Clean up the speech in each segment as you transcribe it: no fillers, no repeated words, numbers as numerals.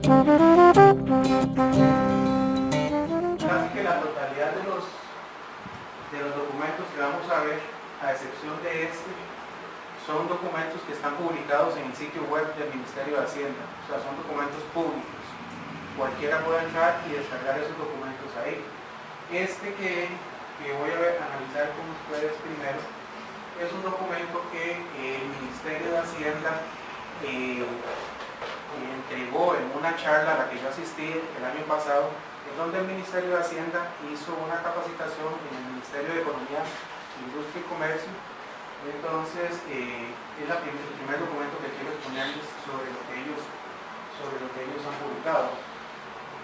Casi que la totalidad de los documentos que vamos a ver, a excepción de este, son documentos que están publicados en el sitio web del Ministerio de Hacienda, o sea, son documentos públicos. Cualquiera puede entrar y descargar esos documentos ahí. Este que voy a analizar con ustedes primero es un documento que el Ministerio de Hacienda entregó en una charla a la que yo asistí el año pasado, en donde el Ministerio de Hacienda hizo una capacitación en el Ministerio de Economía, Industria y Comercio. Entonces, es el primer documento que quiero exponerles sobre lo que ellos han publicado.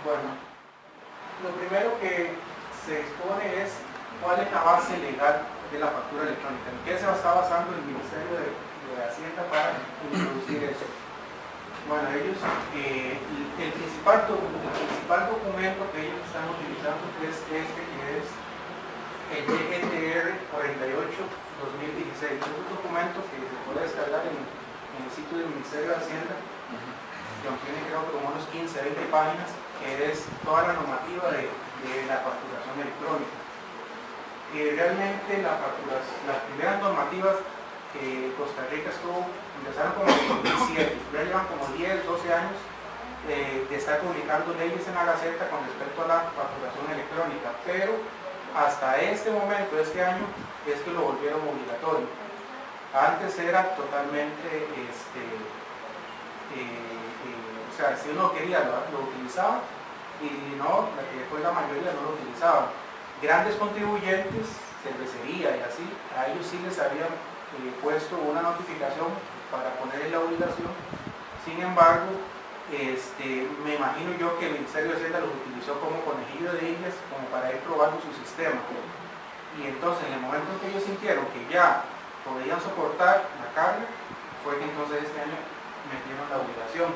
Bueno, lo primero que se expone es cuál es la base legal de la factura electrónica, en qué se está basando el Ministerio de Hacienda para introducir eso. Bueno, ellos, el principal documento que ellos están utilizando es este, que es el GTR 48-2016. Es un documento que se puede descargar en el sitio del Ministerio de Hacienda, que tiene creo que como unos 15-20 páginas, que es toda la normativa de la facturación electrónica. Realmente las primeras normativas que Costa Rica empezaron como en 2007, ya llevan como 10, 12 años de estar publicando leyes en la Gaceta con respecto a la facturación electrónica, pero hasta este momento, este año, es que lo volvieron obligatorio. Antes era totalmente, o sea, si uno quería lo utilizaba, y no, la que fue la mayoría no lo utilizaban. Grandes contribuyentes, cervecería y así, a ellos sí les habían puesto una notificación para poner en la obligación. Sin embargo, me imagino yo que el Ministerio de Hacienda los utilizó como conejillo de indias, como para ir probando su sistema. Y entonces, en el momento en que ellos sintieron que ya podían soportar la carga, fue que entonces este año metieron la obligación.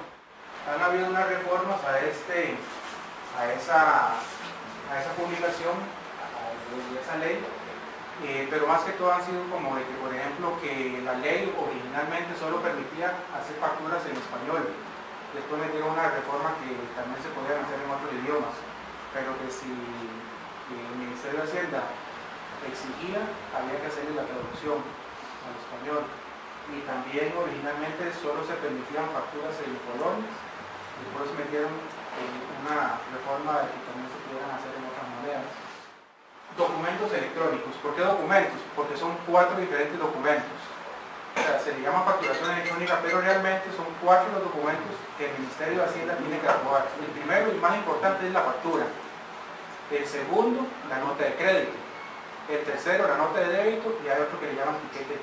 Han habido unas reformas a esa publicación, a esa ley, pero más que todo han sido como de que, por ejemplo, que la ley originalmente solo permitía hacer facturas en español. Después metieron una reforma que también se podían hacer en otros idiomas, pero que si el Ministerio de Hacienda exigía, había que hacerle la traducción al español. Y también originalmente solo se permitían facturas en colones, después metieron una reforma de que también se pudieran hacer en otras monedas. Documentos electrónicos. ¿Por qué documentos? Porque son 4 diferentes documentos. O sea, se le llama facturación electrónica, pero realmente son 4 los documentos que el Ministerio de Hacienda tiene que aprobar. El primero y más importante es la factura. El segundo, la nota de crédito. El tercero, la nota de débito, y hay otro que le llaman tiquete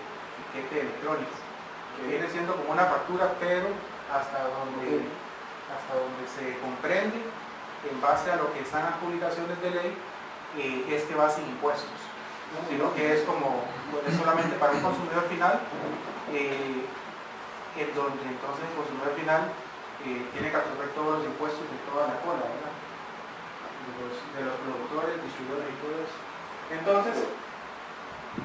electrónico, que viene siendo como una factura, pero hasta donde se comprende, en base a lo que están las publicaciones de ley, es que va sin impuestos, sino que es como es solamente para un consumidor final, en donde entonces el consumidor final tiene que absorber todos los impuestos de toda la cola, ¿verdad? De los productores, distribuidores y todo eso. Entonces,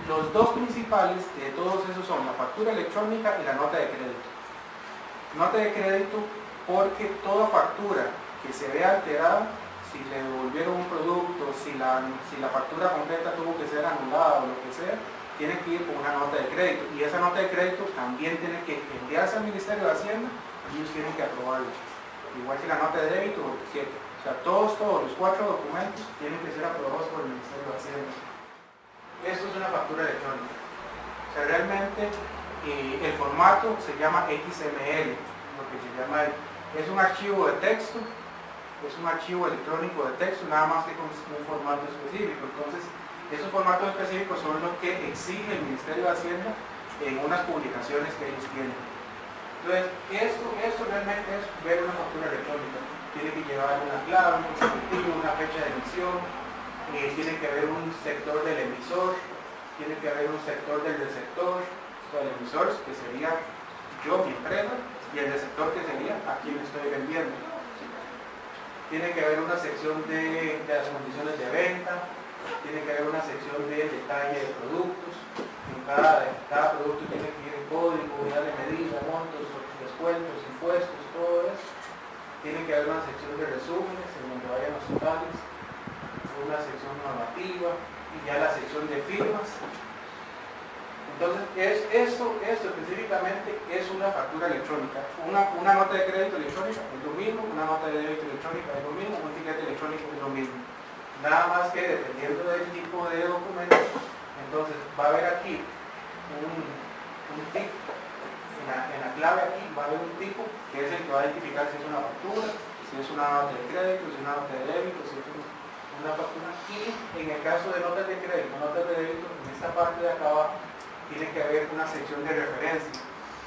los dos principales de todos esos son la factura electrónica y la nota de crédito. Nota de crédito porque toda factura que se vea alterada, si le devolvieron un producto, si la factura completa tuvo que ser anulada o lo que sea, tiene que ir con una nota de crédito, y esa nota de crédito también tiene que enviarse al Ministerio de Hacienda y ellos tienen que aprobarla, igual que la nota de débito o el tiquete. O sea, todos los 4 documentos tienen que ser aprobados por el Ministerio de Hacienda. Esto es una factura electrónica. O sea, realmente el formato se llama XML, lo que se llama es un archivo de texto, es un archivo electrónico de texto, nada más que con un formato específico. Entonces, esos formatos específicos son los que exige el Ministerio de Hacienda en unas publicaciones que ellos tienen. Entonces, esto realmente es ver una factura electrónica. Tiene que llevar una clave, un distintivo, una fecha de emisión, tiene que haber un sector del emisor, tiene que haber un sector del receptor, o sea, el emisor, que sería yo, mi empresa, y el receptor, que sería a quien estoy vendiendo. Tiene que haber una sección de las condiciones de venta, tiene que haber una sección de detalle de productos, en cada producto tiene que ir el código, unidad de medida, montos, descuentos, impuestos, todo eso. tiene que haber una sección de resúmenes en donde vayan los totales, una sección normativa y ya la sección de firmas. Entonces, esto específicamente es una factura electrónica. Una nota de crédito electrónica es lo mismo, una nota de débito electrónica es lo mismo, un ticket electrónico es lo mismo. Nada más que dependiendo del tipo de documento, entonces va a haber aquí un tipo, en la clave aquí va a haber un tipo que es el que va a identificar si es una factura, si es una nota de crédito, si es una nota de débito, si es una factura. Y en el caso de notas de crédito, notas de débito, en esta parte de acá abajo, tiene que haber una sección de referencia.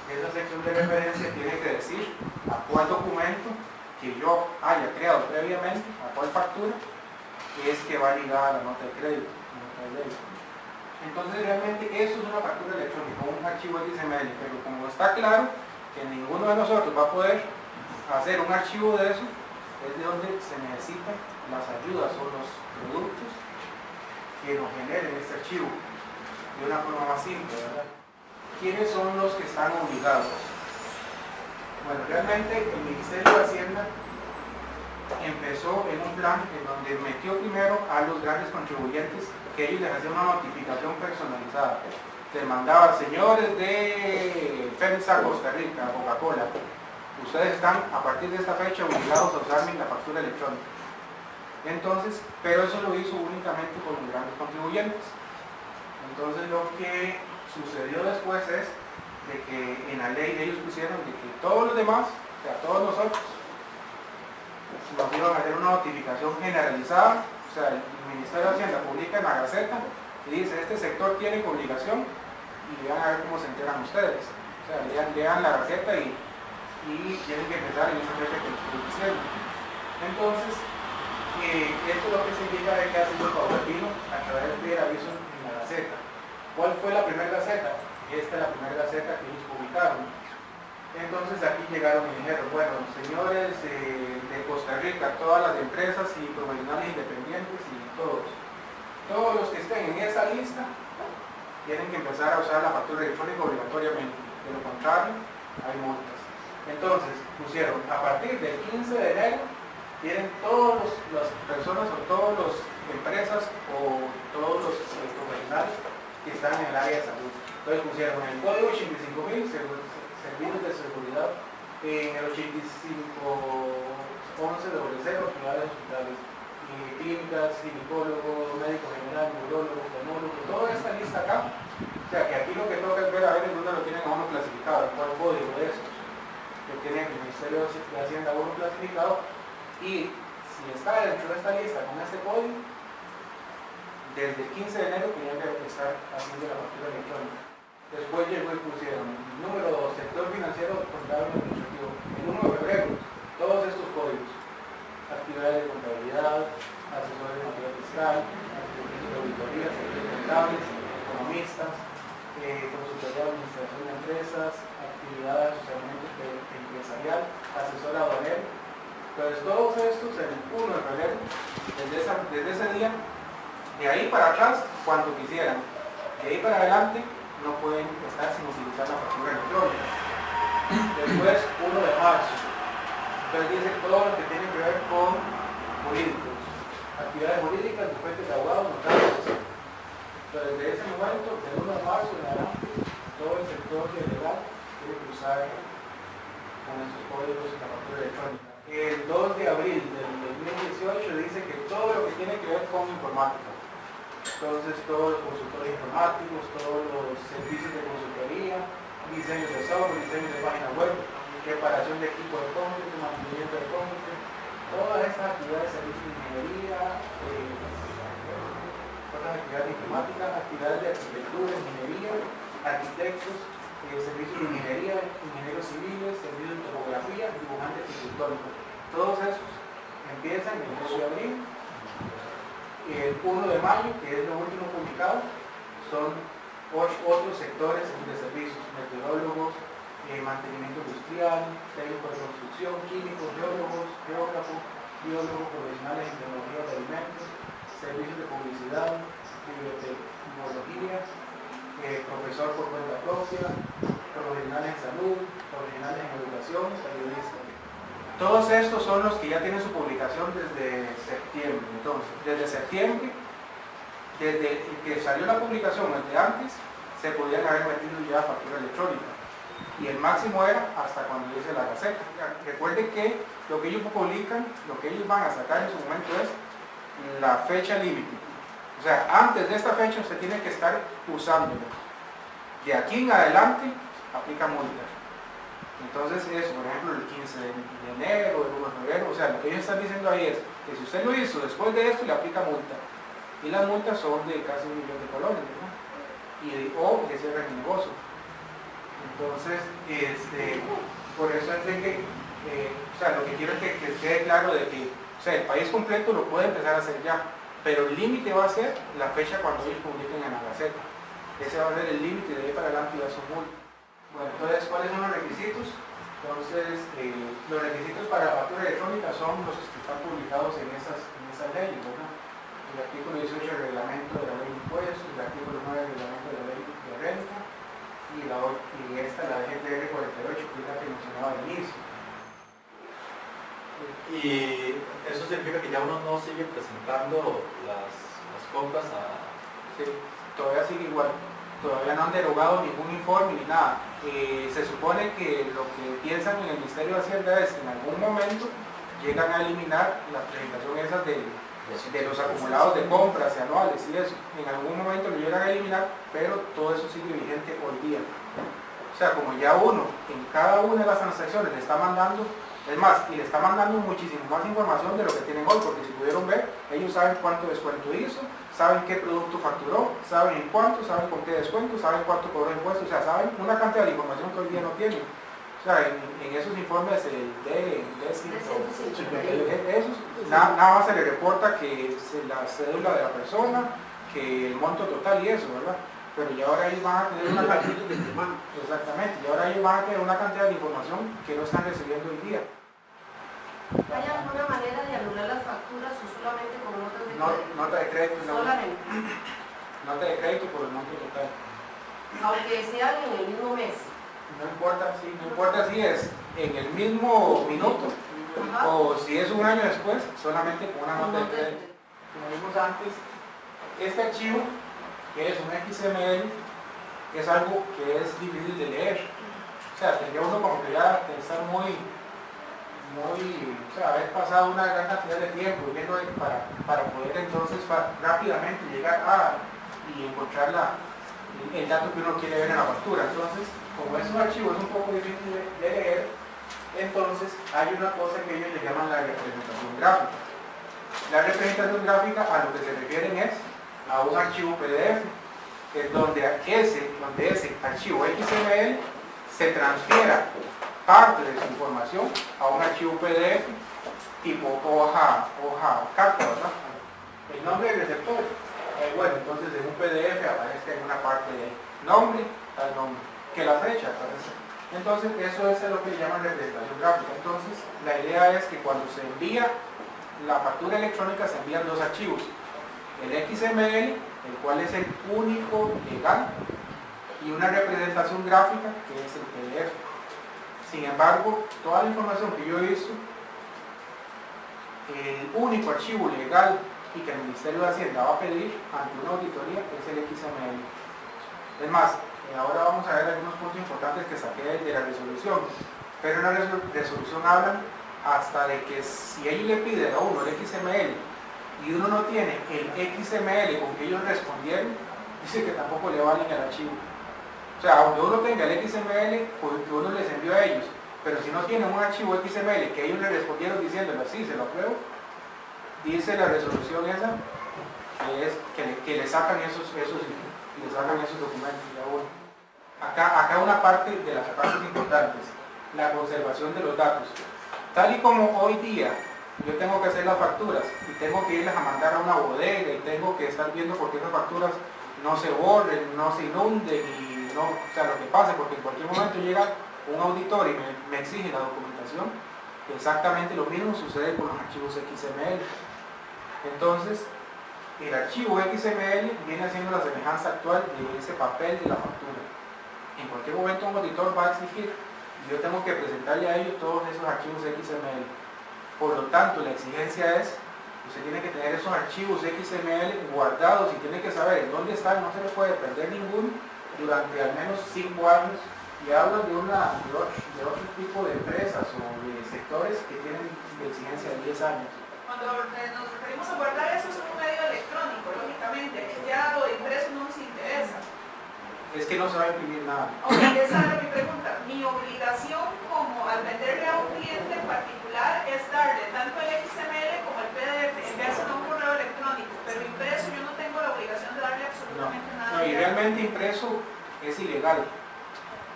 Esa sección de referencia tiene que decir a cuál documento que yo haya creado previamente, a cuál factura, es que va ligada a la nota de crédito, nota de débito. Entonces realmente eso es una factura electrónica, un archivo XML, pero como está claro que ninguno de nosotros va a poder hacer un archivo de eso, es de donde se necesitan las ayudas o los productos que nos generen este archivo de una forma más simple, ¿verdad? ¿Quiénes son los que están obligados? Bueno, realmente el Ministerio de Hacienda empezó en un plan en donde metió primero a los grandes contribuyentes, que ellos les hacían una notificación personalizada. Les mandaba, señores de FEMSA Costa Rica, Coca-Cola, ustedes están a partir de esta fecha obligados a usar la factura electrónica. Entonces, pero eso lo hizo únicamente con los grandes contribuyentes. Entonces lo que sucedió después es de que en la ley ellos pusieron de que todos los demás, o sea, todos nosotros, nos iban a hacer una notificación generalizada. O sea, el Ministerio de Hacienda publica en la Gaceta y dice, este sector tiene obligación, y vean a ver cómo se enteran ustedes. O sea, lean la Gaceta y tienen que empezar en esa fecha que les estoy diciendo. Entonces, esto es lo que significa de que ha sido paulatino a través del aviso en la Gaceta. ¿Cuál fue la primera Gaceta? Esta es la primera Gaceta que ellos publicaron. Entonces aquí llegaron y dijeron, bueno, señores de Costa Rica, todas las empresas y profesionales independientes y todos los que estén en esa lista tienen que empezar a usar la factura electrónica obligatoriamente, de lo contrario hay multas. Entonces pusieron, a partir del 15 de enero tienen todas las personas o todas las empresas o todos los profesionales que están en el área de salud. Entonces pusieron el código 85.000, servicios de seguridad, en el 85.11.00, actividades hospitales, clínicas, ginecólogo, médico general, neurólogo, oftalmólogo, toda esta lista acá. O sea que aquí lo que toca es ver a ver en dónde lo tienen a uno clasificado, en cuál código de estos que tiene el Ministerio de Hacienda uno clasificado, y si está dentro de esta lista con este código, desde el 15 de enero tenía que estar haciendo la factura electrónica. Después llegó y pusieron el número sector financiero, contable administrativo, el 1 de febrero, todos estos códigos: actividades de contabilidad, asesores de materia fiscal, servicios de auditoría, servicios contables, economistas, consultoría de administración de empresas, actividad de asesoramiento empresarial, asesor aduanero. Entonces todos estos el 1 de febrero, desde ese día, de ahí para atrás, cuando quisieran, de ahí para adelante, no pueden estar sin utilizar la factura electrónica. Después, 1 de marzo. Entonces dice todo lo que tiene que ver con jurídicos, actividades jurídicas, bufetes de abogados, notarios. Entonces desde ese momento, del 1 de marzo en adelante, todo el sector legal tiene que usar con esos códigos la factura electrónica. El 2 de abril del 2018 dice que todo lo que tiene que ver con informática. Entonces todos los consultores informáticos, todos los servicios de consultoría, diseño de software, diseño de página web, reparación de equipo de cómputo, mantenimiento de cómputo, todas estas actividades de servicios de ingeniería, otras actividades de informática, actividades de arquitectura, ingeniería, arquitectos, servicios de ingeniería, ingenieros civiles, servicios de topografía, dibujantes arquitectónicos. Todos esos empiezan el 2 de abril. El 1 de mayo, que es lo último publicado, son 8 otros sectores de servicios: meteorólogos, mantenimiento industrial, técnicos de construcción, químicos, geólogos, geógrafos, biólogos, profesionales en tecnología de alimentos, servicios de publicidad, biotecnología, profesor por cuenta propia, profesionales en salud, profesionales en educación, periodistas. Todos estos son los que ya tienen su publicación desde septiembre. Entonces, desde septiembre, desde que salió la publicación o desde antes, se podían haber metido ya factura electrónica. Y el máximo era hasta cuando dice la Gaceta. Recuerden que lo que ellos publican, lo que ellos van a sacar en su momento es la fecha límite. O sea, antes de esta fecha usted tiene que estar usándolo. De aquí en adelante aplica multa. Entonces eso, por ejemplo, el 15 de enero, el 1 de febrero, o sea, lo que ellos están diciendo ahí es que si usted lo hizo después de esto, le aplica multa. Y las multas son de casi $1 millón, ¿verdad? O de cierre de negocio. Entonces, por eso es de que, o sea, lo que quiero es que quede claro de que, o sea, el país completo lo puede empezar a hacer ya, pero el límite va a ser la fecha cuando ellos publiquen en la Gaceta. Ese va a ser el límite, de ahí para adelante ya son multas. Bueno, entonces, ¿cuáles son los requisitos? Entonces, los requisitos para la factura electrónica son los que están publicados en esas leyes, ¿verdad? El artículo 18 del reglamento de la ley de impuestos, el artículo 9 del reglamento de la ley de renta, y la GPR 48, que es la que mencionaba al inicio. Y eso significa que ya uno no sigue presentando las compras a... Sí, todavía sigue igual. Todavía no han derogado ningún informe ni nada. Se supone que lo que piensan en el Ministerio de Hacienda es que en algún momento llegan a eliminar la presentación esa de los acumulados de compras anuales y eso. En algún momento lo llegan a eliminar, pero todo eso sigue vigente hoy día. O sea, como ya uno en cada una de las transacciones le está mandando, es más, y le está mandando muchísimo más información de lo que tienen hoy, porque si pudieron ver, ellos saben cuánto descuento hizo, saben qué producto facturó, saben en cuánto, saben con qué descuento, saben cuánto cobró impuestos, o sea, saben una cantidad de información que hoy día no tienen. O sea, en esos informes nada más se le reporta que la cédula de la persona, que el monto total y eso, ¿verdad? Pero ya ahora ellos van a tener una cantidad de exactamente, y ahora ellos van a tener una cantidad de información que no están recibiendo hoy día. ¿Hay alguna manera de anular las facturas o solamente con notas de crédito? Nota de crédito. Solamente. Nota de crédito por el monto total. Aunque sean en el mismo mes. No importa si es en el mismo minuto. Ajá. O si es un año después, solamente con una nota de crédito. Como vimos antes, este archivo, que es un XML, es algo que es difícil de leer. O sea, tendría uno como que ya estar o sea, haber pasado una gran cantidad de tiempo viendo para poder entonces rápidamente llegar y encontrar el dato que uno quiere ver en la factura. Entonces, como es un archivo, es un poco difícil de leer, entonces hay una cosa que ellos le llaman la representación gráfica. La representación gráfica a lo que se refieren es a un archivo PDF, que es donde ese archivo XML se transfiera parte de su información a un archivo PDF tipo hoja carta, ¿verdad? El nombre del receptor, bueno, entonces en un PDF aparece en una parte de nombre, tal nombre, que la fecha aparece. Entonces eso es lo que le llaman representación gráfica. Entonces la idea es que cuando se envía la factura electrónica se envían dos archivos, el XML, el cual es el único legal, y una representación gráfica que es el PDF. Sin embargo, toda la información que yo he visto, el único archivo legal y que el Ministerio de Hacienda va a pedir ante una auditoría es el XML. Es más, ahora vamos a ver algunos puntos importantes que saqué de la resolución, pero en la resolución hablan hasta de que si ellos le piden a uno el XML y uno no tiene el XML con que ellos respondieron, dice que tampoco le valen el archivo. O sea, aunque uno tenga el XML, pues que uno les envió a ellos, pero si no tienen un archivo XML que ellos le respondieron diciéndole así, se lo apruebo, dice la resolución esa, que le sacan esos documentos. Acá una parte de las partes importantes, la conservación de los datos. Tal y como hoy día yo tengo que hacer las facturas y tengo que irlas a mandar a una bodega y tengo que estar viendo por qué esas facturas no se borren, no se inunden y no, o sea, lo que pase, porque en cualquier momento llega un auditor y me exige la documentación. Exactamente lo mismo sucede con los archivos XML. Entonces, el archivo XML viene haciendo la semejanza actual de ese papel de la factura. En cualquier momento un auditor va a exigir yo tengo que presentarle a ellos todos esos archivos XML. Por lo tanto, la exigencia es, usted tiene que tener esos archivos XML guardados y tiene que saber en dónde están, no se les puede perder ninguno durante al menos 5 años. Y hablo de otro tipo de empresas o de sectores que tienen de exigencia de 10 años. Cuando nos referimos a guardar eso es un medio electrónico, lógicamente, ya lo de impreso no nos interesa. Es que no se va a imprimir nada. Ok, esa era mi pregunta. Mi obligación como al venderle a un cliente en particular es darle tanto el XML como el PDF, enviárselo a un correo electrónico, pero impreso yo no tengo la obligación de darle absolutamente nada. No, y realmente impreso es ilegal.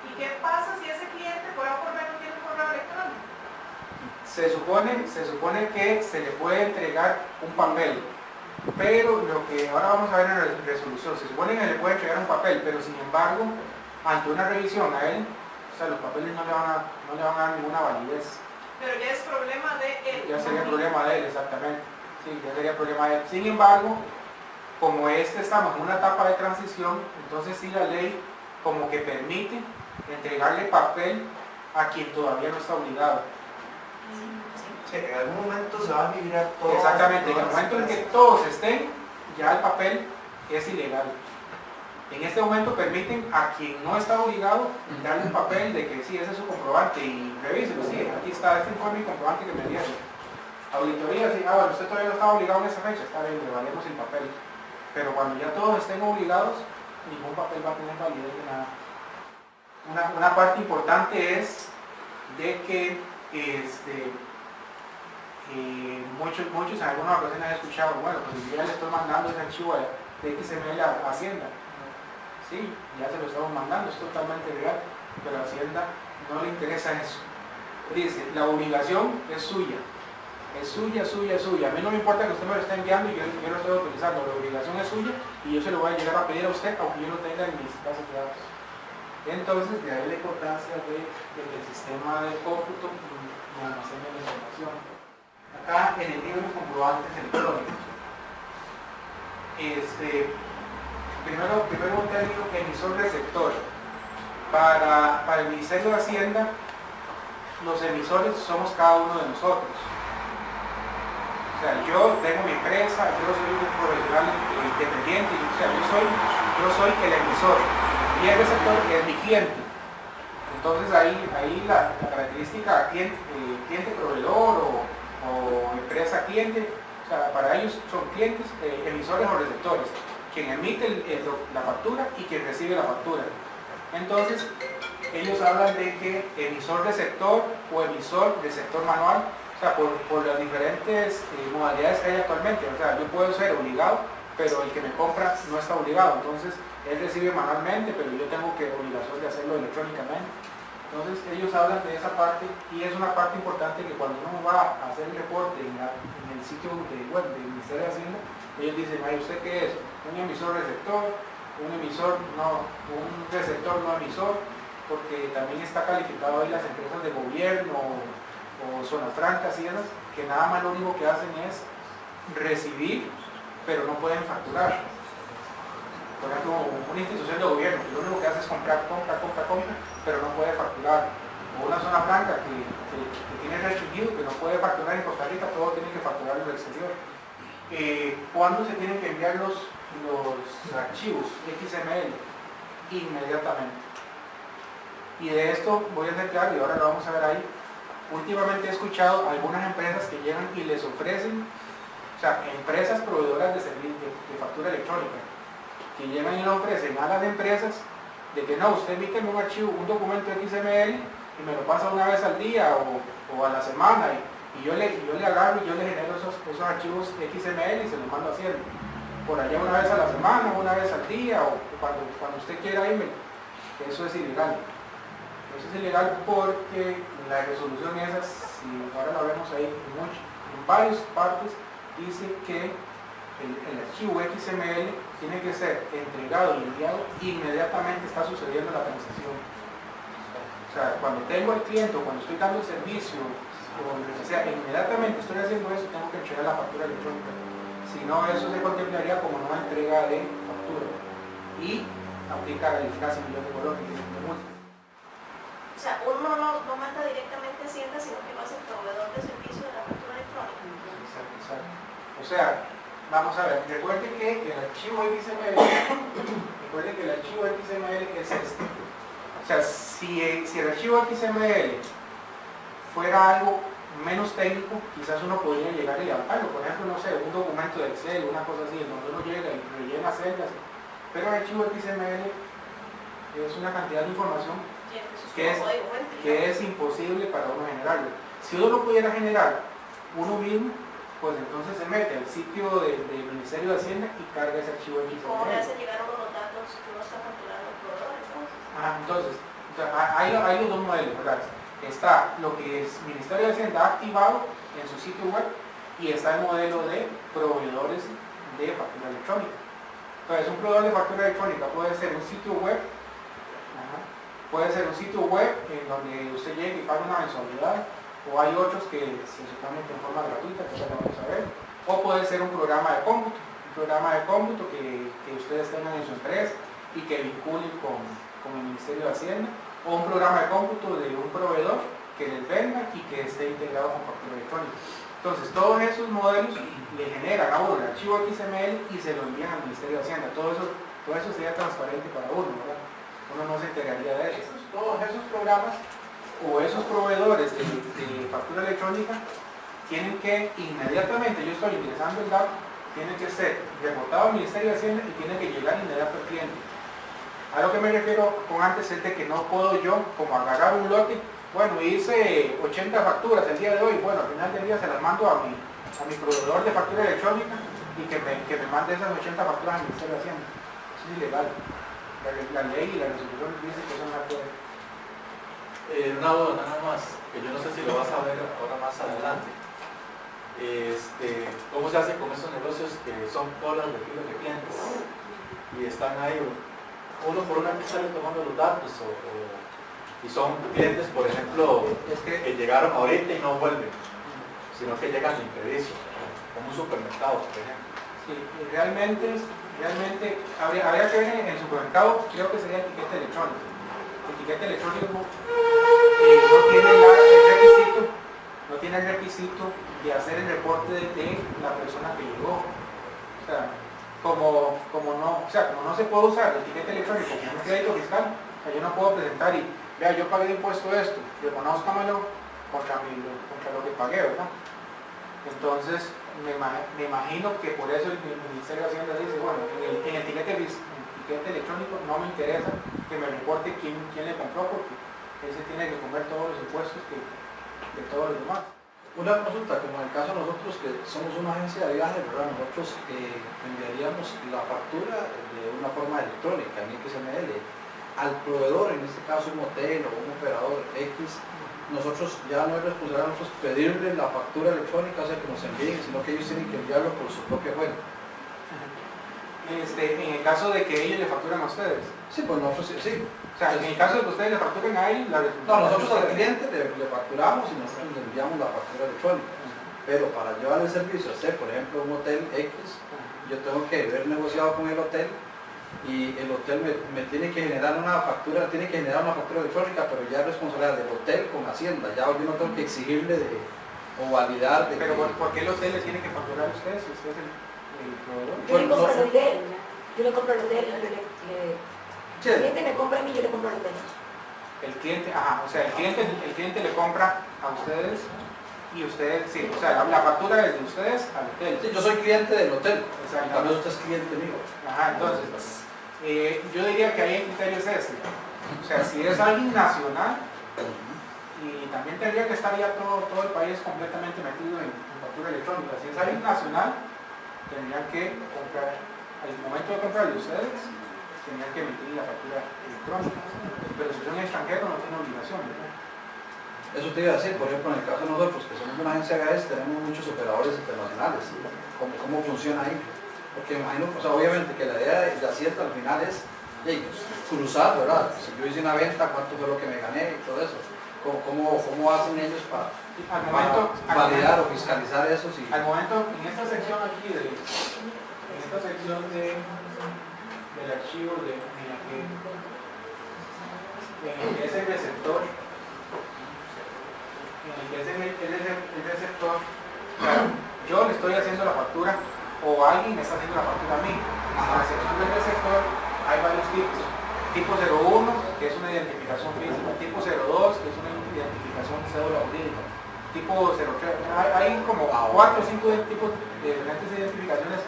¿Y qué pasa si ese cliente por A o por B no tiene un correo electrónico? Se supone que se le puede entregar un papel, pero lo que ahora vamos a ver en la resolución, se supone que le puede entregar un papel, pero sin embargo, ante una revisión a él, o sea, los papeles no le van a dar ninguna validez. Pero ya es problema de él. Ya sería problema de él, exactamente. Sí, ya sería problema de él. Sin embargo, como estamos en una etapa de transición, entonces sí la ley como que permite entregarle papel a quien todavía no está obligado. Sí, en algún momento se va a migrar todo. Exactamente, en el momento en que todos estén, ya el papel es ilegal. En este momento permiten a quien no está obligado darle un papel de que sí, ese es su comprobante y revíselo, sí, aquí está este informe y comprobante que me dieron. Auditoría, sí, bueno, usted todavía no estaba obligado en esa fecha, está bien, le valemos el papel. Pero cuando ya todos estén obligados, ningún papel va a tener validez de nada. Una parte importante es de que muchos en algunas ocasiones han escuchado, bueno, pues yo ya le estoy mandando ese archivo de XML a Hacienda. Sí, ya se lo estamos mandando, es totalmente legal, pero a Hacienda no le interesa eso. Dice, la obligación es suya. Es suya, suya, suya. A mí no me importa que usted me lo esté enviando y yo lo estoy utilizando. La obligación es suya y yo se lo voy a llegar a pedir a usted, aunque yo lo tenga en mis bases de datos. Entonces, de ahí la importancia de que el sistema de cómputo me almacene la información. Acá en el libro de comprobantes electrónicos. Primero un término emisor receptor. Para el Ministerio de Hacienda, los emisores somos cada uno de nosotros. O sea, yo tengo mi empresa, yo soy un profesional independiente, o sea, yo soy el emisor y el receptor es mi cliente. Entonces ahí la característica cliente proveedor o empresa cliente, o sea, para ellos son clientes, emisores o receptores, quien emite la factura y quien recibe la factura. Entonces ellos hablan de que emisor receptor o emisor receptor manual, o sea, por las diferentes modalidades que hay actualmente. O sea, yo puedo ser obligado, pero el que me compra no está obligado. Entonces, él recibe manualmente, pero yo tengo obligación de hacerlo electrónicamente. Entonces, ellos hablan de esa parte y es una parte importante que cuando uno va a hacer el reporte en el sitio web del Ministerio de Hacienda, ellos dicen, ay, ¿usted qué es? Un emisor receptor, un receptor no emisor, porque también está calificado ahí las empresas de gobierno o zonas francas y esas, que nada más lo único que hacen es recibir, pero no pueden facturar. Por ejemplo, una institución de gobierno, que lo único que hace es comprar, pero no puede facturar. O una zona franca que tiene restringido, que no puede facturar en Costa Rica, todo tiene que facturar en el exterior. ¿Cuándo se tienen que enviar los archivos XML? Inmediatamente. Y de esto voy a ser claro, y ahora lo vamos a ver ahí. Últimamente he escuchado a algunas empresas que llegan y les ofrecen, o sea, empresas proveedoras de servicio de factura electrónica, que llegan y le ofrecen a las empresas de que no, usted emite un archivo, un documento XML y me lo pasa una vez al día o a la semana y yo le agarro y yo le genero esos archivos XML y se los mando haciendo por allá una vez a la semana, una vez al día o cuando usted quiera irme. Eso es ilegal. Eso es ilegal porque la resolución esa, si ahora la vemos ahí en varias partes, dice que el archivo XML tiene que ser entregado y enviado inmediatamente está sucediendo la transacción. O sea, cuando tengo al cliente o cuando estoy dando el servicio, o sea, inmediatamente estoy haciendo eso, tengo que entregar la factura electrónica. Si no, eso se contemplaría como no entrega de factura y aplica el casi millón de colones de multa. O sea, uno no no manda directamente a Hacienda, sino que lo hace el proveedor de servicio de la factura electrónica. Exacto. O sea, vamos a ver, recuerden que el archivo XML es este. O sea, si el archivo XML fuera algo menos técnico, quizás uno podría llegar y levantarlo. Por ejemplo, no sé, un documento de Excel, una cosa así, en donde uno llega y rellena celdas. Pero el archivo XML es una cantidad de información que es imposible para uno generarlo. Si uno lo pudiera generar uno mismo, pues entonces se mete al sitio del Ministerio de Hacienda y carga ese archivo XML. ¿Cómo le hace llegar a uno los datos que uno está facturando al proveedor? Entonces, hay los dos modelos, ¿verdad? Está lo que el Ministerio de Hacienda ha activado en su sitio web y está el modelo de proveedores de factura electrónica. Entonces, un proveedor de factura electrónica puede ser un sitio web, en donde usted llegue y paga una mensualidad, o hay otros que se supone que en forma gratuita, que ya lo vamos a ver, o puede ser un programa de cómputo, que ustedes tengan en su empresa y que vinculen con el Ministerio de Hacienda, o un programa de cómputo de un proveedor que les venda y que esté integrado con factura electrónica. Entonces, todos esos modelos le generan a uno el archivo XML y se lo envían al Ministerio de Hacienda. Todo eso sería transparente para uno, ¿verdad? Uno no se enteraría de eso. Todos esos programas o esos proveedores de factura electrónica tienen que inmediatamente, yo estoy ingresando el dato, tienen que ser reportado al Ministerio de Hacienda y tienen que llegar inmediato al cliente. A lo que me refiero con antes es de que no puedo yo como agarrar un lote, bueno, hice 80 facturas el día de hoy, bueno, al final del día se las mando a mi proveedor de factura electrónica y que me mande esas 80 facturas al Ministerio de Hacienda. Eso es ilegal. La ley y la resolución dice que eso no se puede. Una duda nada más, que yo no sé si lo vas a ver ahora más adelante. ¿Cómo se hace con esos negocios que son colas de filas de clientes? Y están ahí uno por una vez sale tomando los datos y son clientes, por ejemplo, que llegaron ahorita y no vuelven, sino que llegan de imprevisto, como un supermercado, por ejemplo. Sí, realmente habría que ver en el supermercado, creo que sería etiqueta electrónica. El etiqueta electrónico no tiene el requisito de hacer el reporte de la persona que llegó. O sea, como no se puede usar el etiquete electrónico como un crédito fiscal, o sea, yo no puedo presentar y vea, yo pagué de impuesto esto, reconózcamelo contra lo que pagué, ¿verdad? Entonces, me imagino que por eso el Ministerio de Hacienda dice, bueno, en el etiquete electrónico no me interesa que me reporte quién le compró, porque él se tiene que comer todos los impuestos de todos los demás. Una consulta, como en el caso de nosotros que somos una agencia de viajes, ¿verdad? Nosotros enviaríamos la factura de una forma electrónica en XML al proveedor, en este caso un hotel o un operador X. Nosotros ya no es responsable de nosotros pedirle la factura electrónica, o sea, que nos envíen, sino que ellos tienen que enviarlo por su propia cuenta. En el caso de que ellos le facturan a ustedes. Sí, pues nosotros sí. O sea, en el caso de que ustedes le facturen a ellos, la No, responsabilidad nosotros es de al ustedes. cliente le facturamos y nosotros le enviamos la factura electrónica. Pero para llevar el servicio a hacer, por ejemplo, un hotel X, yo tengo que haber negociado con el hotel y el hotel me tiene que generar una factura, electrónica, pero ya es responsabilidad del hotel con Hacienda. Ya yo no tengo que exigirle o validar. Pero ¿por qué el hotel le tiene que facturar a ustedes si usted es el proveedor? Yo le compro el hotel, el cliente me compra a mí, yo le compro al hotel. El cliente, o sea, el cliente le compra a ustedes y ustedes, sí, o sea, la factura es de ustedes al hotel. Sí, yo soy cliente del hotel, Exacto. también usted es cliente mío. Entonces, yo diría que ahí el criterio es este. O sea, si es alguien nacional, y también tendría que estar ya todo el país completamente metido en factura electrónica. Si es alguien nacional, tendrían que comprar, al momento de comprar de ustedes, tendrían que emitir la factura electrónica. Pero si son extranjeros no tienen obligación, ¿verdad? Eso te iba a decir, por ejemplo, en el caso de nosotros, que somos una agencia GAES, tenemos muchos operadores internacionales. ¿Cómo funciona ahí? Porque imagino, o sea, obviamente que la idea de Hacienda al final es cruzar, ¿verdad? Si yo hice una venta, ¿cuánto fue lo que me gané y todo eso? ¿Cómo hacen ellos para validar o fiscalizar eso? Al momento, en esta sección aquí, del archivo en el que es el receptor, en el que es el receptor, o sea, yo le estoy haciendo la factura o alguien me está haciendo la factura a mí. En la sección del receptor hay varios tipos. Tipo 01, que es una identificación física. Tipo 02, que es una identificación cédula jurídica. Tipo 03, hay como 4 o 5 tipos de diferentes identificaciones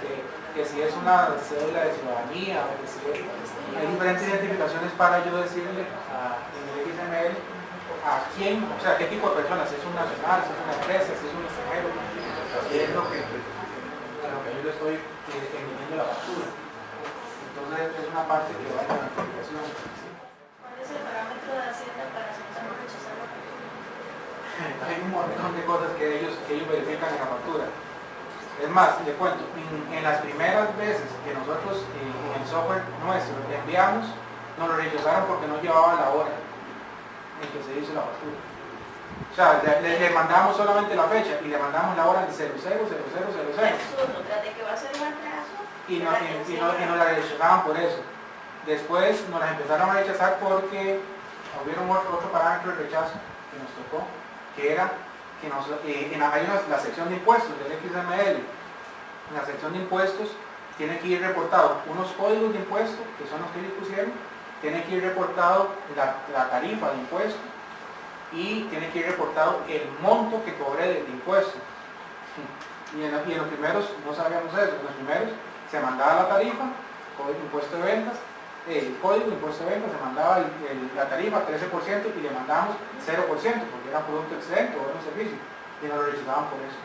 que si es una cédula de ciudadanía o que si hay diferentes identificaciones para yo decirle en el XML a quién, o sea, qué tipo de personas, si es un nacional, si es una empresa, si es un extranjero, si es lo que yo le estoy emitiendo la factura. Entonces es una parte que va en la identificación. ¿Cuál es el parámetro de Hacienda para aceptar o rechazar la factura? Hay un montón de cosas que ellos verifican en la factura. Es más, le cuento, en las primeras veces que nosotros en el software nuestro enviamos, nos lo rechazaron porque no llevaba la hora en que se hizo la factura. O sea, le mandamos solamente la fecha y le mandamos la hora de 000000. Absurdo, tras de que va a ser un atraso. Y nos la rechazaban por eso. Después nos las empezaron a rechazar porque hubieron otro parámetro de rechazo que nos tocó, que era que hay la sección de impuestos del XML. En la sección de impuestos tiene que ir reportado unos códigos de impuestos, que son los que ellos pusieron, tiene que ir reportado la tarifa de impuestos y tiene que ir reportado el monto que cobré de impuestos. Y en los primeros no sabíamos eso. En los primeros se mandaba la tarifa, código de impuesto de ventas, el código de impuesto de ventas, se mandaba la tarifa 13% y le mandábamos 0% porque era producto excedente o era un servicio y nos lo rechazaban por eso.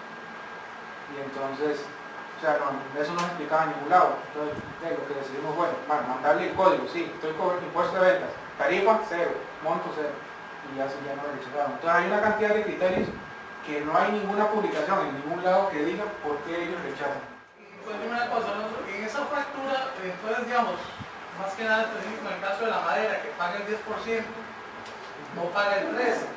Y entonces, o sea, eso no se explicaba en ningún lado. Entonces, lo que decidimos fue, bueno, mandarle el código, sí, estoy con impuesto de ventas, tarifa 0, monto 0, y ya no lo rechazaban. Entonces hay una cantidad de criterios que no hay ninguna publicación en ningún lado que diga por qué ellos rechazan. Pues dime una cosa, ¿no? En esa factura, entonces digamos, más que nada específico en el caso de la madera, que paga el 10%, no paga el 13%.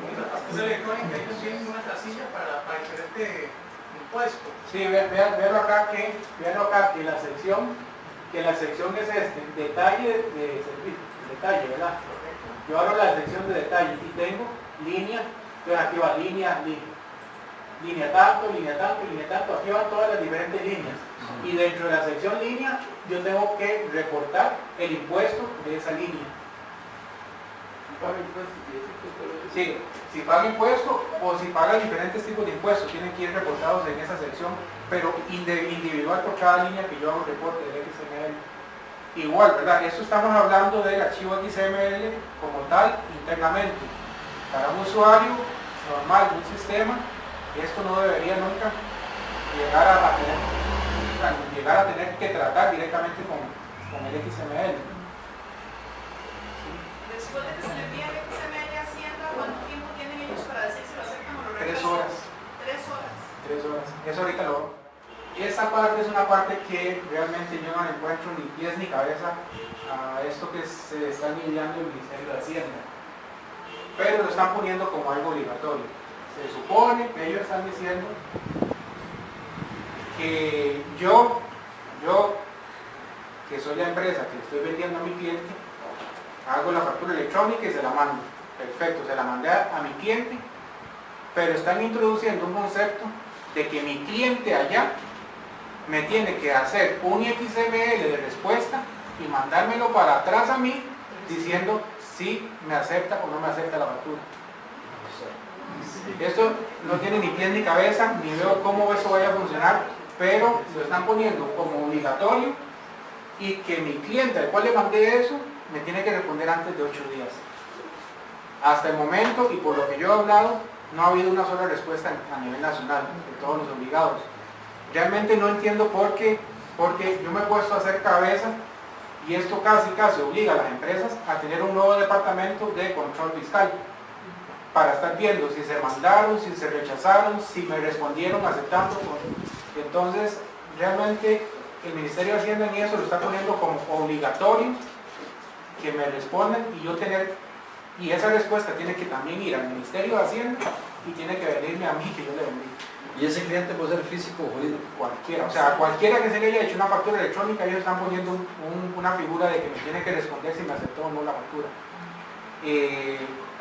En la factura electrónica ellos tienen una casilla para diferente impuesto. Sí, véanlo acá que la sección es detalle de servicio, detalle, ¿verdad? Yo abro la sección de detalle y tengo línea, entonces aquí va línea tanto, aquí van todas las diferentes líneas. Y dentro de la sección línea, yo tengo que reportar el impuesto de esa línea. Sí, si paga impuesto o si paga diferentes tipos de impuestos, tienen que ir reportados en esa sección, pero individual por cada línea que yo hago reporte del XML. Igual, ¿verdad? Esto estamos hablando del archivo XML como tal internamente. Para un usuario normal de un sistema, esto no debería nunca llegar a tener que tratar directamente con el XML. Después de que se le envía el XML a Hacienda, ¿cuánto tiempo tienen ellos para decir si lo aceptan o lo 3 rechazan? horas. 3 horas. 3 horas. Eso ahorita lo... Esa parte es una parte que realmente yo no le encuentro ni pies ni cabeza a esto que se está lidiando el Ministerio de Hacienda. Pero lo están poniendo como algo obligatorio. Se supone que ellos están diciendo que yo que soy la empresa que estoy vendiendo a mi cliente, hago la factura electrónica y se la mando. Perfecto, se la mandé a mi cliente, pero están introduciendo un concepto de que mi cliente allá me tiene que hacer un XML de respuesta y mandármelo para atrás a mí diciendo si me acepta o no me acepta la factura. Esto no tiene ni pies ni cabeza, ni veo cómo eso vaya a funcionar, pero lo están poniendo como obligatorio y que mi cliente al cual le mandé eso me tiene que responder antes de 8 días. Hasta el momento, y por lo que yo he hablado, no ha habido una sola respuesta a nivel nacional de todos los obligados. Realmente no entiendo por qué, porque yo me he puesto a hacer cabeza y esto casi obliga a las empresas a tener un nuevo departamento de control fiscal para estar viendo si se mandaron, si se rechazaron, si me respondieron aceptando. Entonces, realmente el Ministerio de Hacienda en eso lo está poniendo como obligatorio que me respondan y esa respuesta tiene que también ir al Ministerio de Hacienda y tiene que venirme a mí que yo le vendí. ¿Y ese cliente puede ser físico o jurídico? Cualquiera, o sea, cualquiera que se le haya hecho una factura electrónica, ellos están poniendo una figura de que me tiene que responder si me aceptó o no la factura.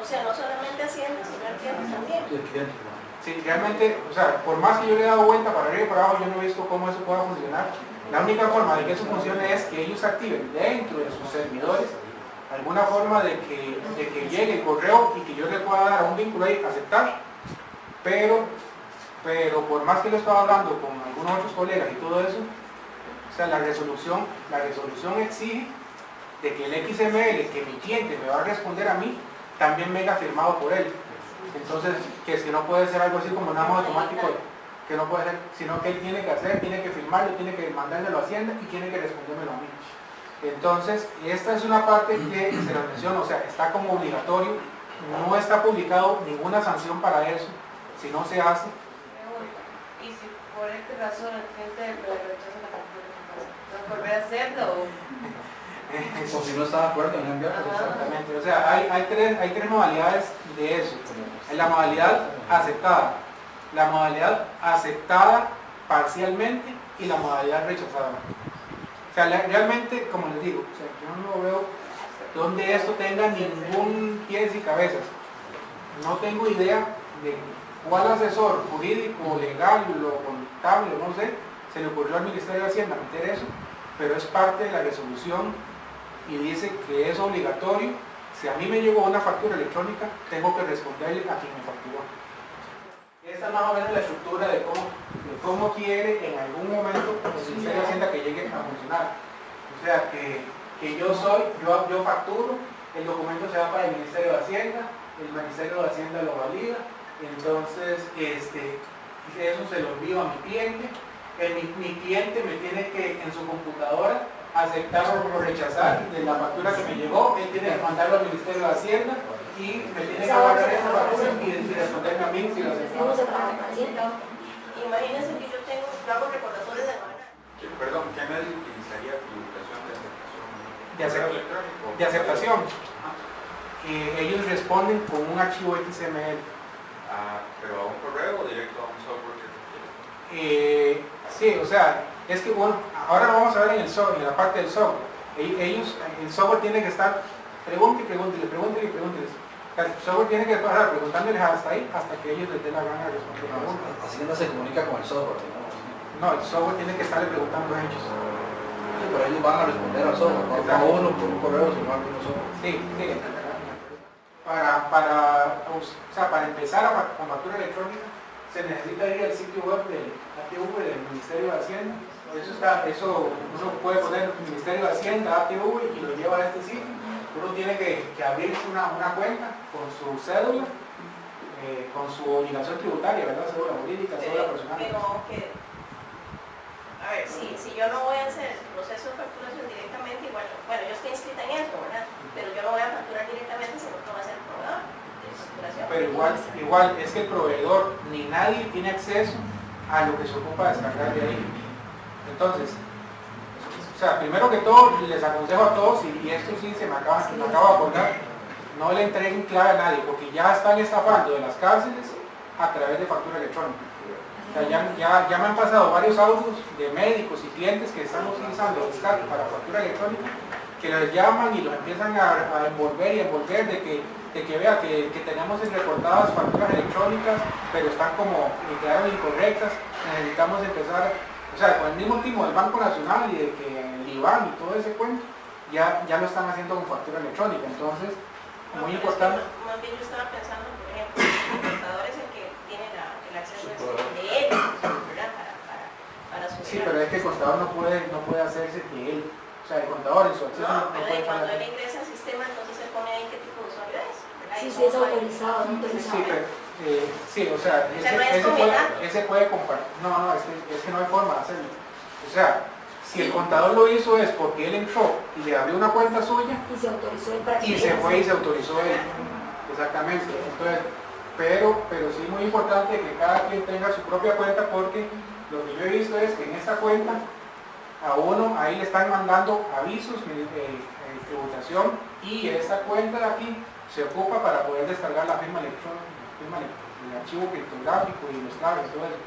O sea, no solamente Hacienda, sino el cliente también. Y el cliente, ¿no? Sí, realmente, o sea, por más que yo le he dado vuelta para arriba y para abajo, yo no he visto cómo eso pueda funcionar. La única forma de que eso funcione es que ellos activen dentro de sus servidores alguna forma de que llegue el correo y que yo le pueda dar a un vínculo ahí, aceptar. Pero por más que lo estaba hablando con algunos otros colegas y todo eso, o sea, la resolución exige de que el XML que mi cliente me va a responder a mí, también venga firmado por él. Entonces, que es que no puede ser algo así como nada más automático, que no puede ser, sino que él tiene que hacer, tiene que firmarlo, tiene que mandárselo a Hacienda y tiene que respondérmelo a mí. Entonces, esta es una parte que se lo menciono, o sea, está como obligatorio, no está publicado ninguna sanción para eso, si no se hace. Y si por esta razón el cliente le rechaza la factura, ¿no volver a hacerlo? O si no está de acuerdo en enviarlo. Exactamente, o sea, hay tres modalidades de eso. La modalidad aceptada parcialmente y la modalidad rechazada. O sea, realmente, como les digo, o sea, yo no veo donde esto tenga ningún pies y cabezas. No tengo idea de cuál asesor jurídico, legal, o contable, no sé, se le ocurrió al Ministerio de Hacienda meter eso, pero es parte de la resolución y dice que es obligatorio. Si a mí me llegó una factura electrónica, tengo que responderle a quien me facturó. Esta es más o menos la estructura de cómo quiere en algún momento el Ministerio de Hacienda que llegue a funcionar. O sea, que yo facturo, el documento se va para el Ministerio de Hacienda, el Ministerio de Hacienda lo valida, entonces eso se lo envío a mi cliente. Mi cliente me tiene que en su computadora aceptar o rechazar de la factura que me llegó, él tiene que mandarlo al Ministerio de Hacienda y me tiene que guardar esa factura y responderme a mí si lo aceptamos. Imagínense que yo hago recordatorios de aduana. Perdón, ¿qué medio utilizaría publicación de aceptación? De aceptación. Ellos responden con un archivo XML. ¿Pero a un correo o directo a un software que requiere? Sí, o sea, es que bueno, ahora lo vamos a ver en el software, en la parte del software. El software tiene que estar, pregúnteles. El software tiene que estar preguntándoles hasta ahí, hasta que ellos les den la gana de responder la pregunta. Hacienda se comunica con el software, ¿no? No, el software tiene que estarle preguntando a ellos. Sí, pero ellos van a responder al software, no a uno por un correo, sino a nosotros. Sí. Para empezar a factura electrónica se necesita ir al sitio web del ATV del Ministerio de Hacienda. Eso uno puede poner Ministerio de Hacienda, ATV y lo lleva a este sitio. Uno tiene que abrirse una cuenta con su cédula, con su obligación tributaria, ¿verdad? Cédula jurídica, cédula personal. A ver, si yo no voy a hacer el proceso de facturación directamente, igual, bueno, yo estoy inscrita en esto, ¿verdad? Pero yo no voy a facturar directamente, sino que va a ser el proveedor de facturación. Pero igual es que el proveedor ni nadie tiene acceso a lo que se ocupa de descargar de ahí. Entonces, o sea, primero que todo, les aconsejo a todos, y esto sí se me acaba de acordar, no le entreguen clave a nadie, porque ya están estafando de las cárceles a través de factura electrónica. O sea, ya me han pasado varios audios de médicos y clientes que están utilizando el Skype para factura electrónica, que les llaman y los empiezan a envolver de que vea que tenemos reportadas facturas electrónicas, pero están como quedaron incorrectas, necesitamos empezar, o sea, con el mismo timo del Banco Nacional y de que el IBAN y todo ese cuento, ya lo están haciendo con factura electrónica. Entonces, muy importante. Más bien yo estaba pensando, por ejemplo, el contador es el que tiene el acceso de él, ¿verdad? Para su. Sí, pero es que el contador no puede hacerse de él. O sea, el contador en su acceso No, pero puede cuando pagar. él ingresa al sistema, entonces él pone ahí qué tipo de usuario es. Sí, es autorizado, no autorizado. Sí, o sea, ese puede compartir. No, es que no hay forma de hacerlo. O sea, si el contador lo hizo es porque él entró y le abrió una cuenta suya Y se autorizó él para que y se fue y se autorizó él. Exactamente. Entonces, pero sí es muy importante que cada quien tenga su propia cuenta, porque lo que yo he visto es que en esta cuenta a uno ahí le están mandando avisos de tributación, y esta cuenta de aquí se ocupa para poder descargar la firma electrónica, el archivo criptográfico y los claves y todo eso.